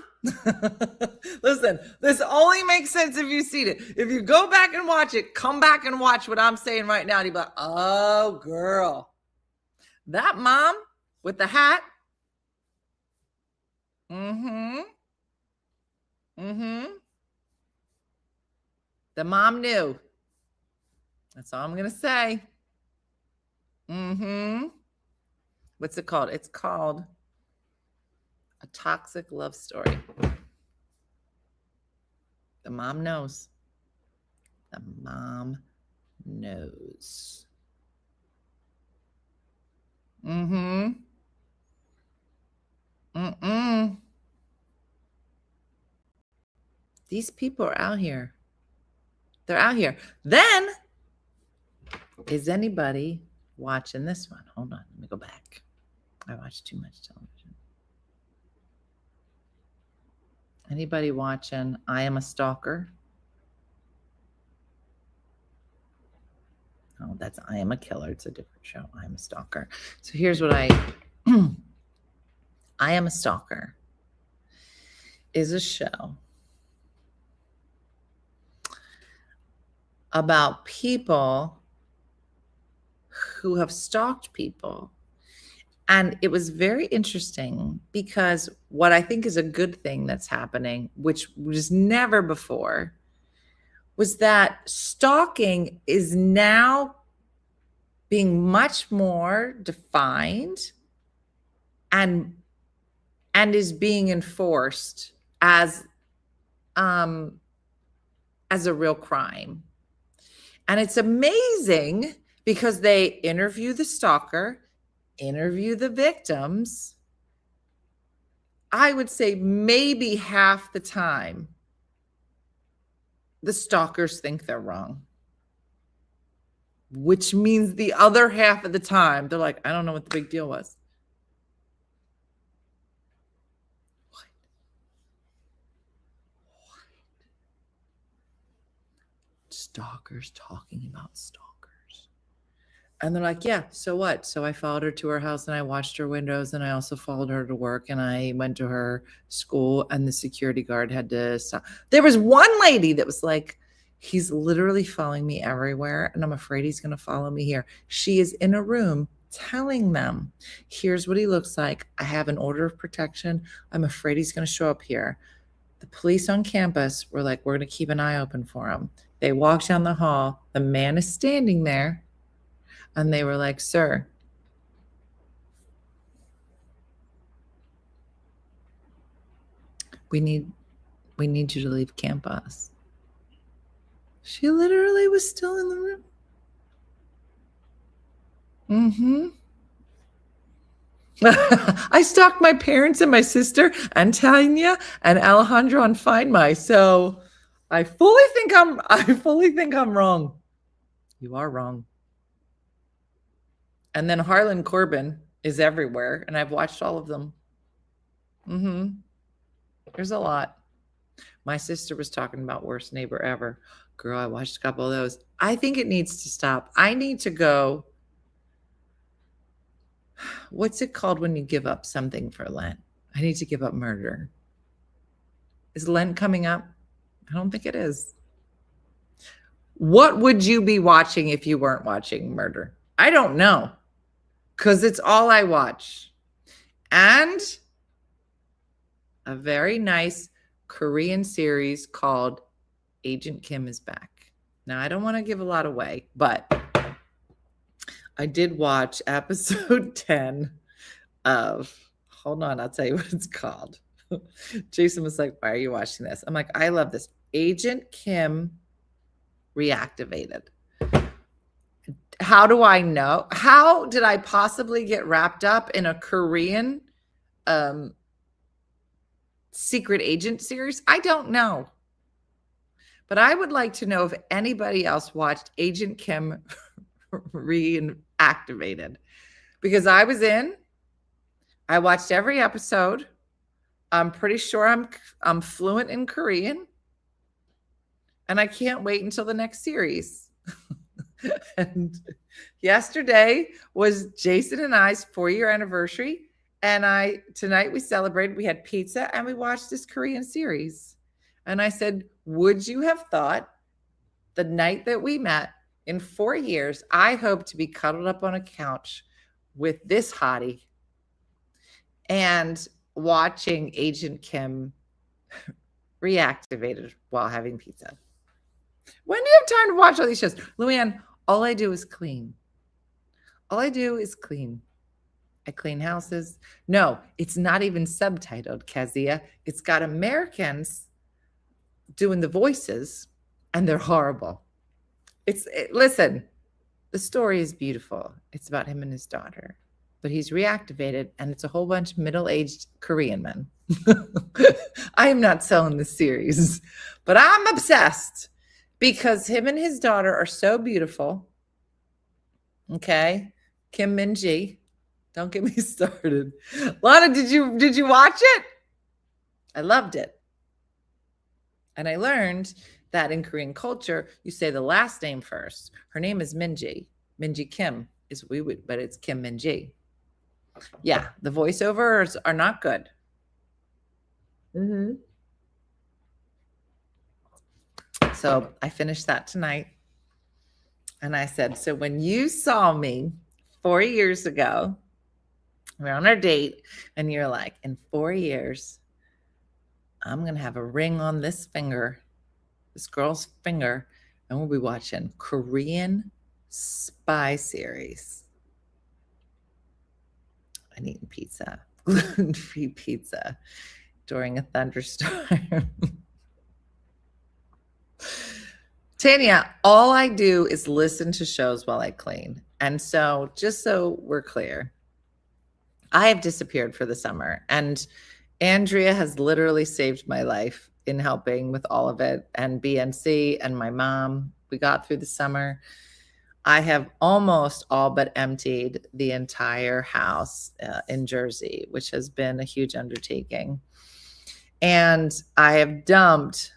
Listen, this only makes sense if you've seen it. If you go back and watch it, come back and watch what I'm saying right now. And you'll be like, oh, girl. That mom with the hat. Mm-hmm. Mm-hmm. The mom knew. That's all I'm going to say. Mm-hmm. What's it called? It's called A Toxic Love Story. The mom knows. The mom knows. Mm-hmm. Mm-mm. These people are out here. They're out here. Then, is anybody watching this one? Hold on. Let me go back. I watch too much television. Anybody watching I Am a Stalker? Oh, that's I Am a Killer. It's a different show. I Am a Stalker. So here's what I Am a Stalker is a show about people who have stalked people. And it was very interesting because what I think is a good thing that's happening, which was never before, was that stalking is now being much more defined and is being enforced as a real crime. And it's amazing because they interview the stalker, interview the victims. I would say maybe half the time, the stalkers think they're wrong, which means the other half of the time, they're like, I don't know what the big deal was. What? Stalkers talking about stalkers. And they're like, yeah, so what? So I followed her to her house and I watched her windows and I also followed her to work and I went to her school and the security guard had to stop. There was one lady that was like, he's literally following me everywhere and I'm afraid he's going to follow me here. She is in a room telling them, here's what he looks like. I have an order of protection. I'm afraid he's going to show up here. The police on campus were like, we're going to keep an eye open for him. They walked down the hall. The man is standing there. And they were like, sir, we need you to leave campus. She literally was still in the room. Mm-hmm. I stalked my parents and my sister and Tanya and Alejandro on Find My. So I fully think I'm wrong. You are wrong. And then Harlan Corbin is everywhere, and I've watched all of them. Mm-hmm. There's a lot. My sister was talking about Worst Neighbor Ever. Girl, I watched a couple of those. I think it needs to stop. I need to go. What's it called when you give up something for Lent? I need to give up murder. Is Lent coming up? I don't think it is. What would you be watching if you weren't watching murder? I don't know. Because it's all I watch. And a very nice Korean series called Agent Kim is Back. Now, I don't want to give a lot away, but I did watch episode 10 of, hold on, I'll tell you what it's called. Jason was like, why are you watching this? I'm like, I love this. Agent Kim Reactivated. How do I know? How did I possibly get wrapped up in a Korean secret agent series? I don't know. But I would like to know if anybody else watched Agent Kim Reactivated. because I was in. I watched every episode. I'm pretty sure I'm fluent in Korean, and I can't wait until the next series. And yesterday was Jason and I's 4-year anniversary, and tonight we celebrated. We had pizza and we watched this Korean series. And I said, would you have thought the night that we met in 4 years, I hope to be cuddled up on a couch with this hottie and watching Agent Kim reactivated while having pizza. When do you have time to watch all these shows? Luann, all I do is clean. All I do is clean. I clean houses. No, it's not even subtitled, Kezia. It's got Americans doing the voices, and they're horrible. Listen, the story is beautiful. It's about him and his daughter, but he's reactivated, and it's a whole bunch of middle-aged Korean men. I am not selling this series, but I'm obsessed because him and his daughter are so beautiful. Okay, Kim Min-ji. Don't get me started. Lana, did you watch it? I loved it. And I learned that in Korean culture, you say the last name first. Her name is Min-ji. Min-ji Kim is but it's Kim Min-ji. Yeah, the voiceovers are not good. So I finished that tonight. And I said, so when you saw me 4 years ago, we're on our date, and you're like, in 4 years, I'm going to have a ring on this finger, this girl's finger, and we'll be watching Korean spy series and eating pizza, gluten-free pizza during a thunderstorm. Tanya, all I do is listen to shows while I clean. And so just so we're clear, I have disappeared for the summer, and Andrea has literally saved my life in helping with all of it, and BNC and my mom. We got through the summer. I have almost all but emptied the entire house in Jersey, which has been a huge undertaking. And I have dumped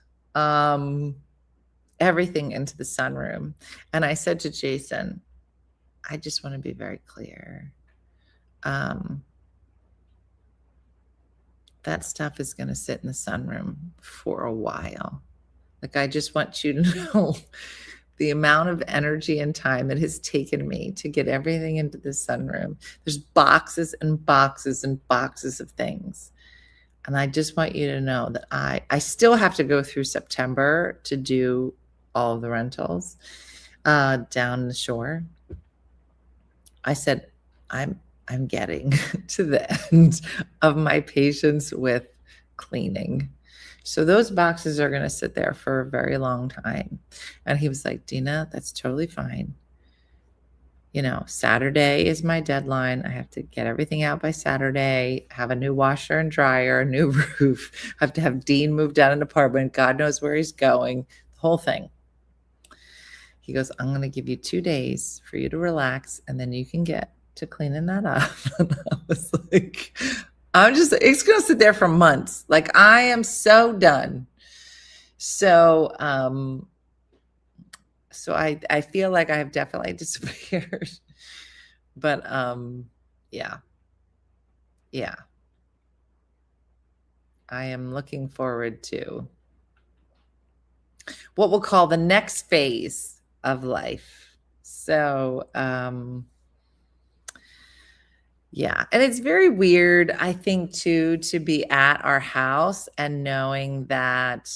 everything into the sunroom. And I said to Jason, I just want to be very clear. That stuff is going to sit in the sunroom for a while. Like, I just want you to know the amount of energy and time it has taken me to get everything into the sunroom. There's boxes and boxes and boxes of things. And I just want you to know that I still have to go through September to do all of the rentals down the shore. I said, I'm getting to the end of my patience with cleaning. So those boxes are going to sit there for a very long time. And he was like, Dina, that's totally fine. You know, Saturday is my deadline. I have to get everything out by Saturday, have a new washer and dryer, a new roof. I have to have Dean move down an apartment. God knows where he's going, the whole thing. He goes, I'm going to give you 2 days for you to relax, and then you can get to cleaning that up. And I was like, it's going to sit there for months. Like, I am so done. So, I feel like I have definitely disappeared, but, yeah. I am looking forward to what we'll call the next phase of life. So, yeah. And it's very weird, I think, too, to be at our house and knowing that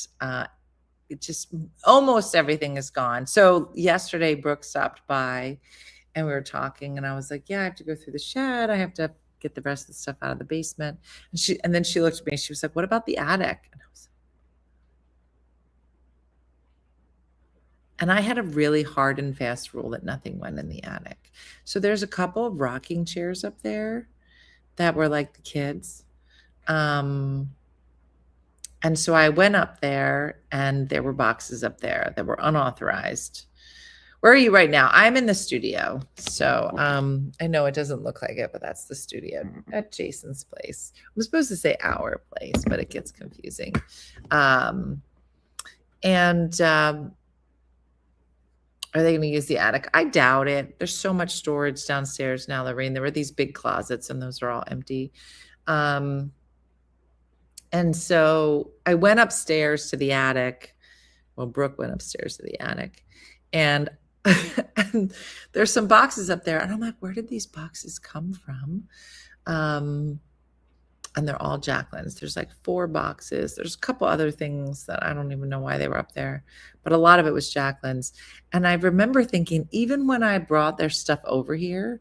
it just almost everything is gone. So yesterday, Brooke stopped by and we were talking, and I was like, yeah, I have to go through the shed. I have to get the rest of the stuff out of the basement. And then she looked at me and she was like, what about the attic? And I had a really hard and fast rule that nothing went in the attic. So there's a couple of rocking chairs up there that were like the kids. And so I went up there, and there were boxes up there that were unauthorized, Where are you right now? I'm in the studio. So I know it doesn't look like it, but that's the studio at Jason's place. I'm supposed to say our place, but it gets confusing. And are they going to use the attic? I doubt it. There's so much storage downstairs now, Lorraine. There were these big closets, and those are all empty. And so I went upstairs to the attic. Well, Brooke went upstairs to the attic, and, and there's some boxes up there. And I'm like, where did these boxes come from? And they're all Jacqueline's. There's like 4 boxes. There's a couple other things that I don't even know why they were up there, but a lot of it was Jacqueline's. And I remember thinking, even when I brought their stuff over here,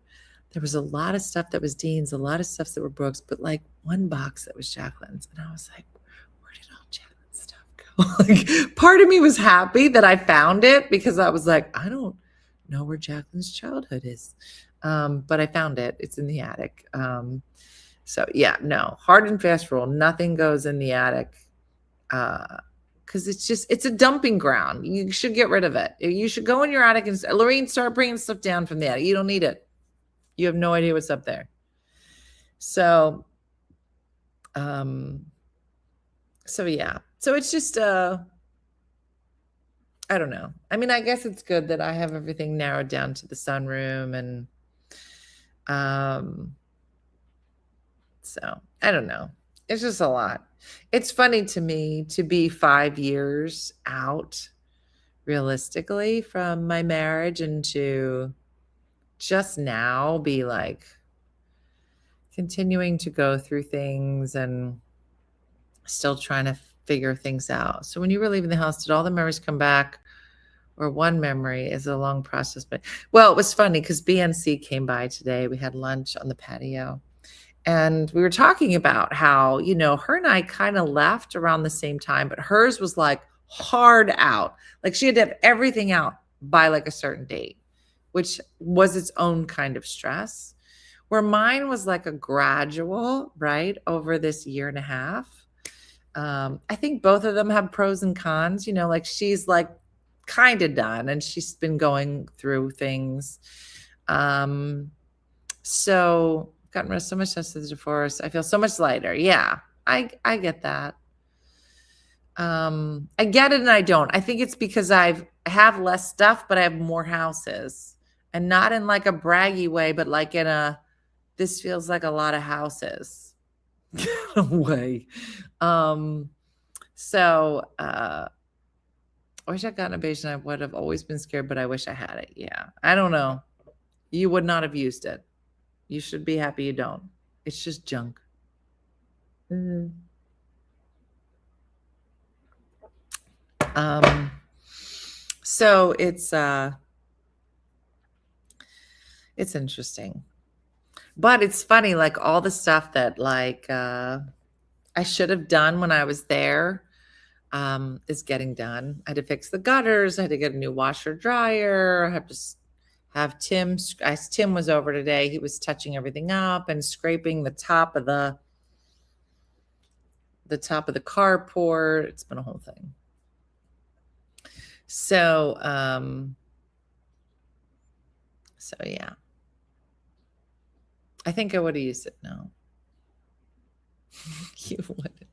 there was a lot of stuff that was Dean's, a lot of stuff that were Brooke's, but like one box that was Jacqueline's. And I was like, where did all Jacqueline's stuff go? Like, part of me was happy that I found it because I was like, I don't know where Jacqueline's childhood is. But I found it. It's in the attic. So yeah, no, hard and fast rule. Nothing goes in the attic. Cause it's a dumping ground. You should get rid of it. You should go in your attic and Lorraine, start bringing stuff down from the attic. You don't need it. You have no idea what's up there. So, yeah. So it's just, I don't know. I mean, I guess it's good that I have everything narrowed down to the sunroom and, so I don't know. It's just a lot. It's funny to me to be 5 years out realistically from my marriage and to just now be like continuing to go through things and still trying to figure things out. So when you were leaving the house, did all the memories come back? Or one memory is a long process? But well, it was funny because BNC came by today. We had lunch on the patio. And we were talking about how, you know, her and I kind of left around the same time, but hers was like hard out. Like she had to have everything out by like a certain date, which was its own kind of stress. Where mine was like a gradual, right, over this year and a half. I think both of them have pros and cons, you know, like she's like kind of done and she's been going through things. So gotten rid of so much stress of the divorce. I feel so much lighter. Yeah, I get that. I get it and I don't. I think it's because I have less stuff, but I have more houses. And not in like a braggy way, but like in a, this feels like a lot of houses way. So I wish I'd gotten a patient. I would have always been scared, but I wish I had it. Yeah. I don't know. You would not have used it. You should be happy you don't. It's just junk. So it's interesting. But it's funny, like all the stuff that like I should have done when I was there is getting done. I had to fix the gutters. I had to get a new washer dryer. I have to have Tim, as Tim was over today, he was touching everything up and scraping the top of the carport. It's been a whole thing. So, yeah. I think I would have used it. No. You wouldn't.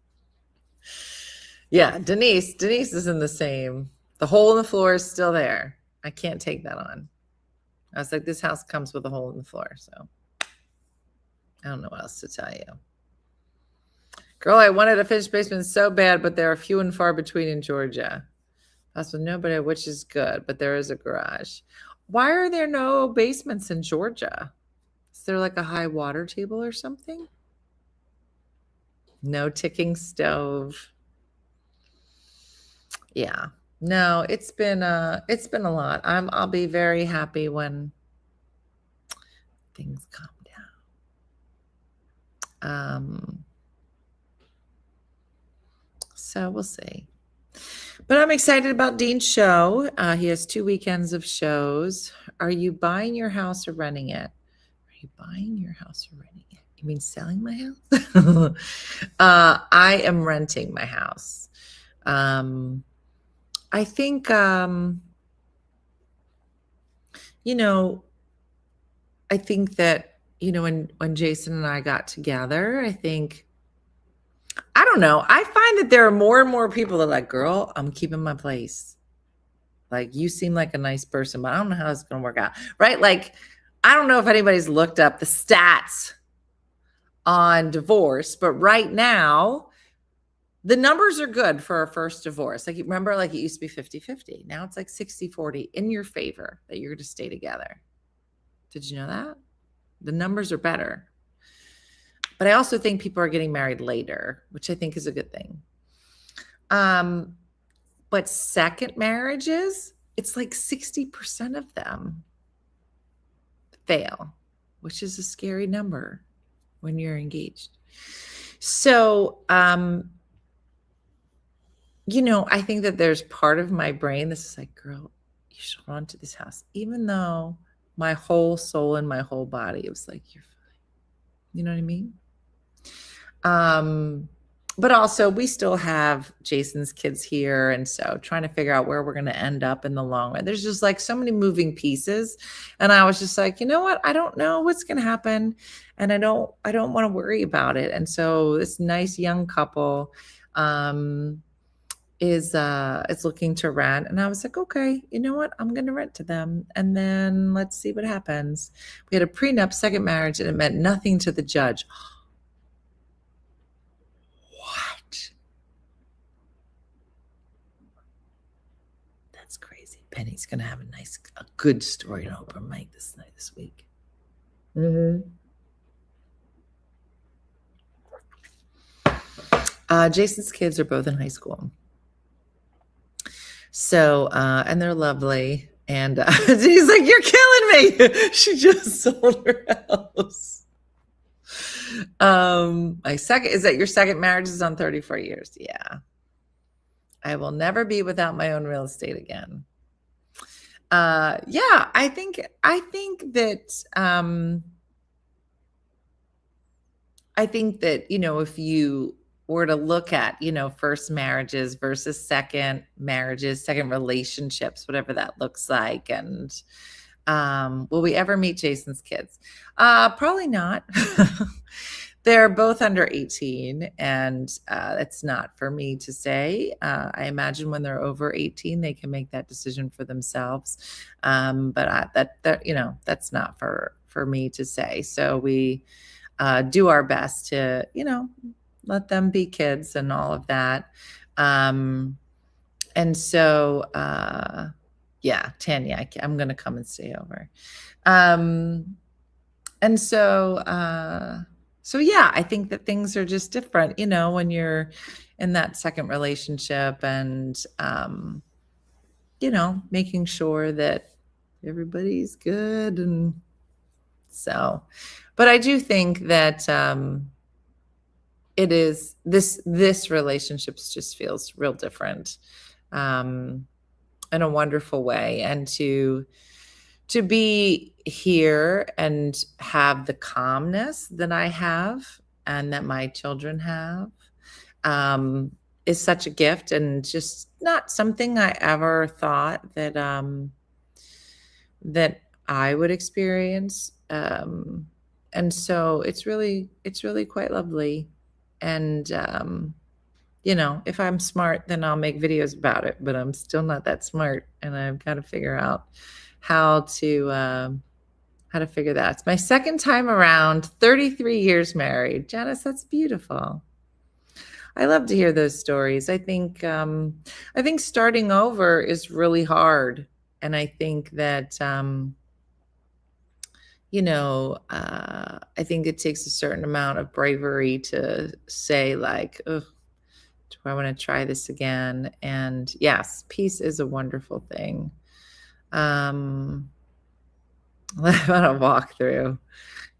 Yeah, Denise is in the same. The hole in the floor is still there. I can't take that on. I was like, this house comes with a hole in the floor. So I don't know what else to tell you. Girl, I wanted a finished basement so bad, but there are few and far between in Georgia. That's with nobody, which is good, but there is a garage. Why are there no basements in Georgia? Is there like a high water table or something? No ticking stove. Yeah. No, it's been a lot. I'll be very happy when things calm down. So we'll see. But I'm excited about Dean's show. He has 2 weekends of shows. Are you buying your house or renting it? Are you buying your house or renting it? You mean selling my house? I am renting my house. I think you know, I think that, when Jason and I got together, I don't know. I find that there are more and more people that are like, girl, I'm keeping my place. Like, you seem like a nice person, but I don't know how it's going to work out. Right? Like, I don't know if anybody's looked up the stats on divorce, but right now, the numbers are good for a first divorce. Like, remember, like it used to be 50-50. Now it's like 60-40 in your favor that you're going to stay together. Did you know that? The numbers are better. But I also think people are getting married later, which I think is a good thing. But second marriages, it's like 60% of them fail, which is a scary number when you're engaged. So, I think that there's part of my brain that's like, girl, you should hold on to this house, even though my whole soul and my whole body was like, you're fine. You know what I mean? But also we still have Jason's kids here. And so trying to figure out where we're going to end up in the long run. There's just like so many moving pieces. And I was just like, you know what? I don't know what's going to happen. And I don't want to worry about it. And so this nice young couple, is looking to rent. And I was like, okay, you know what? I'm going to rent to them. And then let's see what happens. We had a prenup, second marriage, and it meant nothing to the judge. What? That's crazy. Penny's going to have a good story to open mic this week. Jason's kids are both in high school. So, and they're lovely. And he's like, you're killing me. She just sold her house. Is that your second marriage is on 34 years? Yeah. I will never be without my own real estate again. Yeah, I think that, if you were to look at, first marriages versus second marriages, second relationships, whatever that looks like. And will we ever meet Jason's kids? Probably not. They're both under 18, and it's not for me to say. I imagine when they're over 18, they can make that decision for themselves. But that's not for me to say. So we do our best to, let them be kids and all of that. And so, yeah, Tanya, I'm going to come and stay over. And so yeah, I think that things are just different, when you're in that second relationship and, making sure that everybody's good. And so, but I do think that, it is this relationship just feels real different, in a wonderful way. And to be here and have the calmness that I have and that my children have, is such a gift, and just not something I ever thought that that I would experience. And so it's really quite lovely. And, if I'm smart, then I'll make videos about it, but I'm still not that smart. And I've got to figure out how to figure that. It's my second time around, 33 years married. Janice, that's beautiful. I love to hear those stories. I think starting over is really hard. And I think that, I think it takes a certain amount of bravery to say, like, oh, do I want to try this again? And yes, peace is a wonderful thing. About a walkthrough.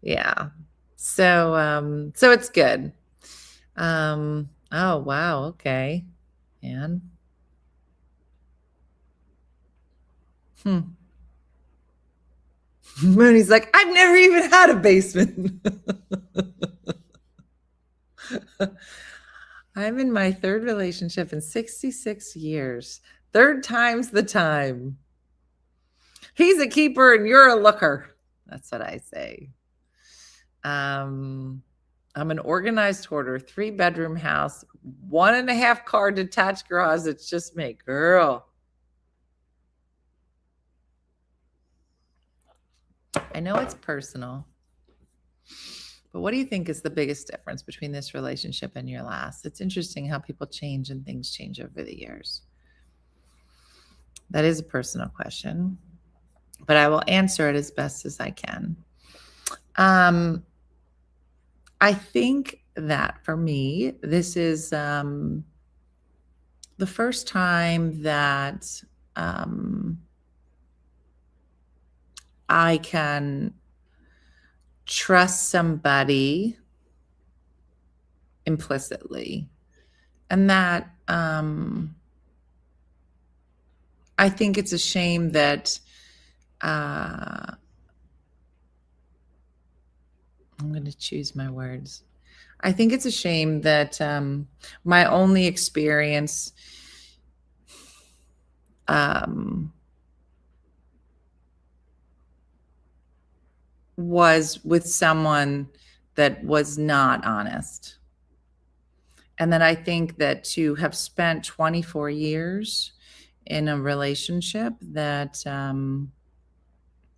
Yeah. So it's good. Oh, wow. Okay. And Mooney's like, I've never even had a basement. I'm in my third relationship in 66 years. Third time's the time. He's a keeper and you're a looker. That's what I say. I'm an organized hoarder, 3-bedroom house, 1.5 car detached garage. It's just me, girl. I know it's personal, but what do you think is the biggest difference between this relationship and your last? It's interesting how people change and things change over the years. That is a personal question, but I will answer it as best as I can. I think that for me, this is the first time that I can trust somebody implicitly. And that I think it's a shame that I'm going to choose my words. I think it's a shame that my only experience was with someone that was not honest. And then I think that to have spent 24 years in a relationship that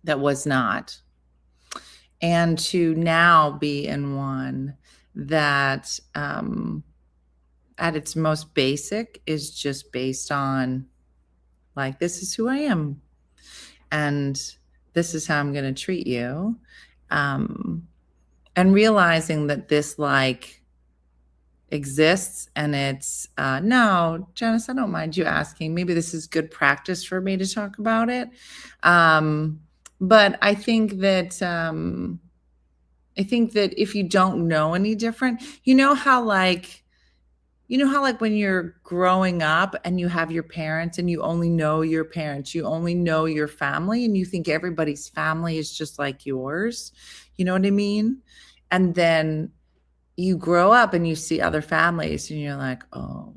that was not, and to now be in one that at its most basic is just based on like, this is who I am and this is how I'm going to treat you, and realizing that this like exists and it's no, Janice, I don't mind you asking. Maybe this is good practice for me to talk about it, but I think that if you don't know any different, you know how like when you're growing up and you have your parents and you only know your parents, you only know your family, and you think everybody's family is just like yours. You know what I mean? And then you grow up and you see other families and you're like, oh,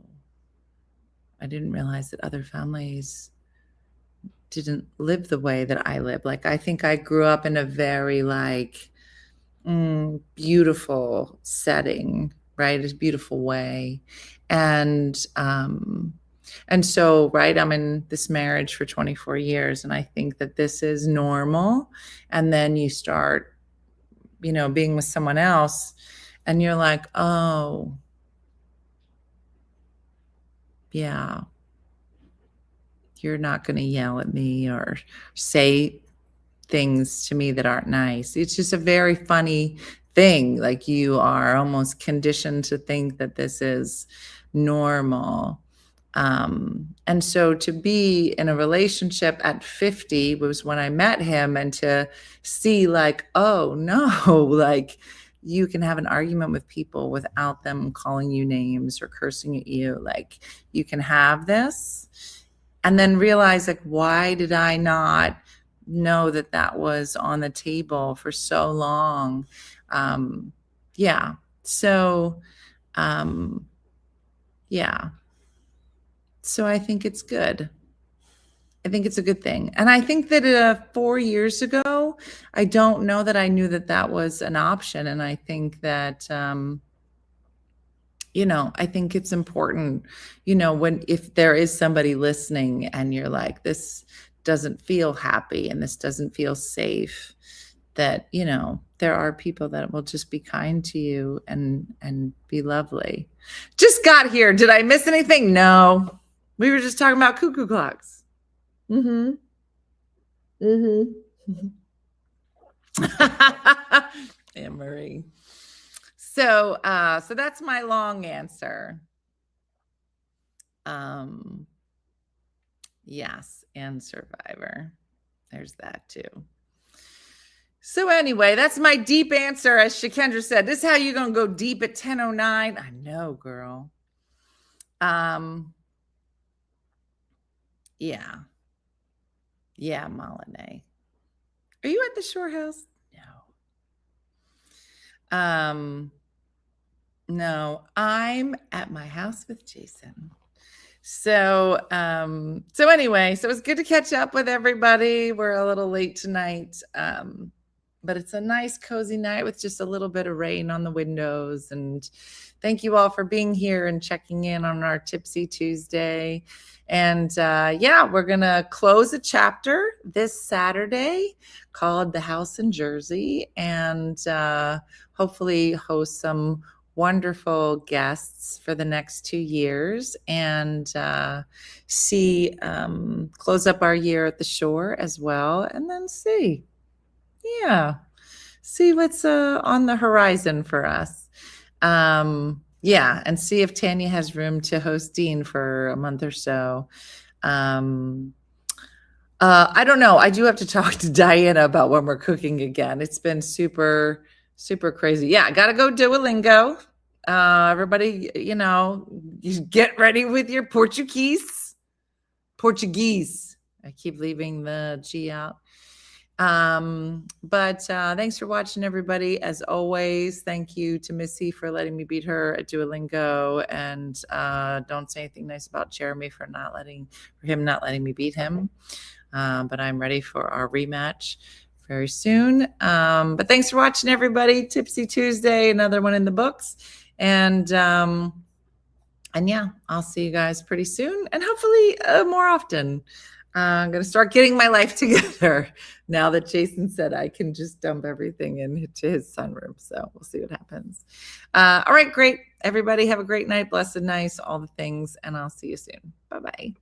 I didn't realize that other families didn't live the way that I live. Like, I think I grew up in a very like beautiful setting, right? A beautiful way. And so, right, I'm in this marriage for 24 years and I think that this is normal. And then you start, being with someone else and you're like, oh, yeah, you're not going to yell at me or say things to me that aren't nice. It's just a very funny thing. Like, you are almost conditioned to think that this is normal. And so to be in a relationship at 50 was when I met him, and to see like, oh no, like you can have an argument with people without them calling you names or cursing at you. Like, you can have this, and then realize like, why did I not know that that was on the table for so long? Yeah. So, yeah. So I think it's good. I think it's a good thing. And I think that 4 years ago, I don't know that I knew that that was an option. And I think that, I think it's important, if there is somebody listening and you're like, this doesn't feel happy and this doesn't feel safe, that, there are people that will just be kind to you and be lovely. Just got here. Did I miss anything? No. We were just talking about cuckoo clocks. Anne Marie. So that's my long answer. Yes, and Survivor. There's that too. So anyway, that's my deep answer. As Shakendra said, this is how you're going to go deep at 10:09. I know, girl. Yeah. Yeah, Molyneux. Are you at the Shore House? No. No, I'm at my house with Jason. So anyway, so it was good to catch up with everybody. We're a little late tonight. But it's a nice cozy night with just a little bit of rain on the windows. And thank you all for being here and checking in on our Tipsy Tuesday. And yeah, we're going to close a chapter this Saturday called The House in Jersey, and hopefully host some wonderful guests for the next 2 years, and close up our year at the shore as well, and then see what's on the horizon for us. Yeah, and see if Tanya has room to host Dean for a month or so. I don't know. I do have to talk to Diana about when we're cooking again. It's been super, super crazy. Yeah, I got to go Duolingo. Everybody, you get ready with your Portuguese. I keep leaving the G out. But thanks for watching, everybody. As always, thank you to Missy for letting me beat her at Duolingo, and don't say anything nice about Jeremy for him not letting me beat him. But I'm ready for our rematch very soon. But thanks for watching, everybody. Tipsy Tuesday, another one in the books, and yeah, I'll see you guys pretty soon, and hopefully more often. I'm going to start getting my life together now that Jason said I can just dump everything into his sunroom. So we'll see what happens. All right, great. Everybody have a great night. Blessed night, all the things. And I'll see you soon. Bye-bye.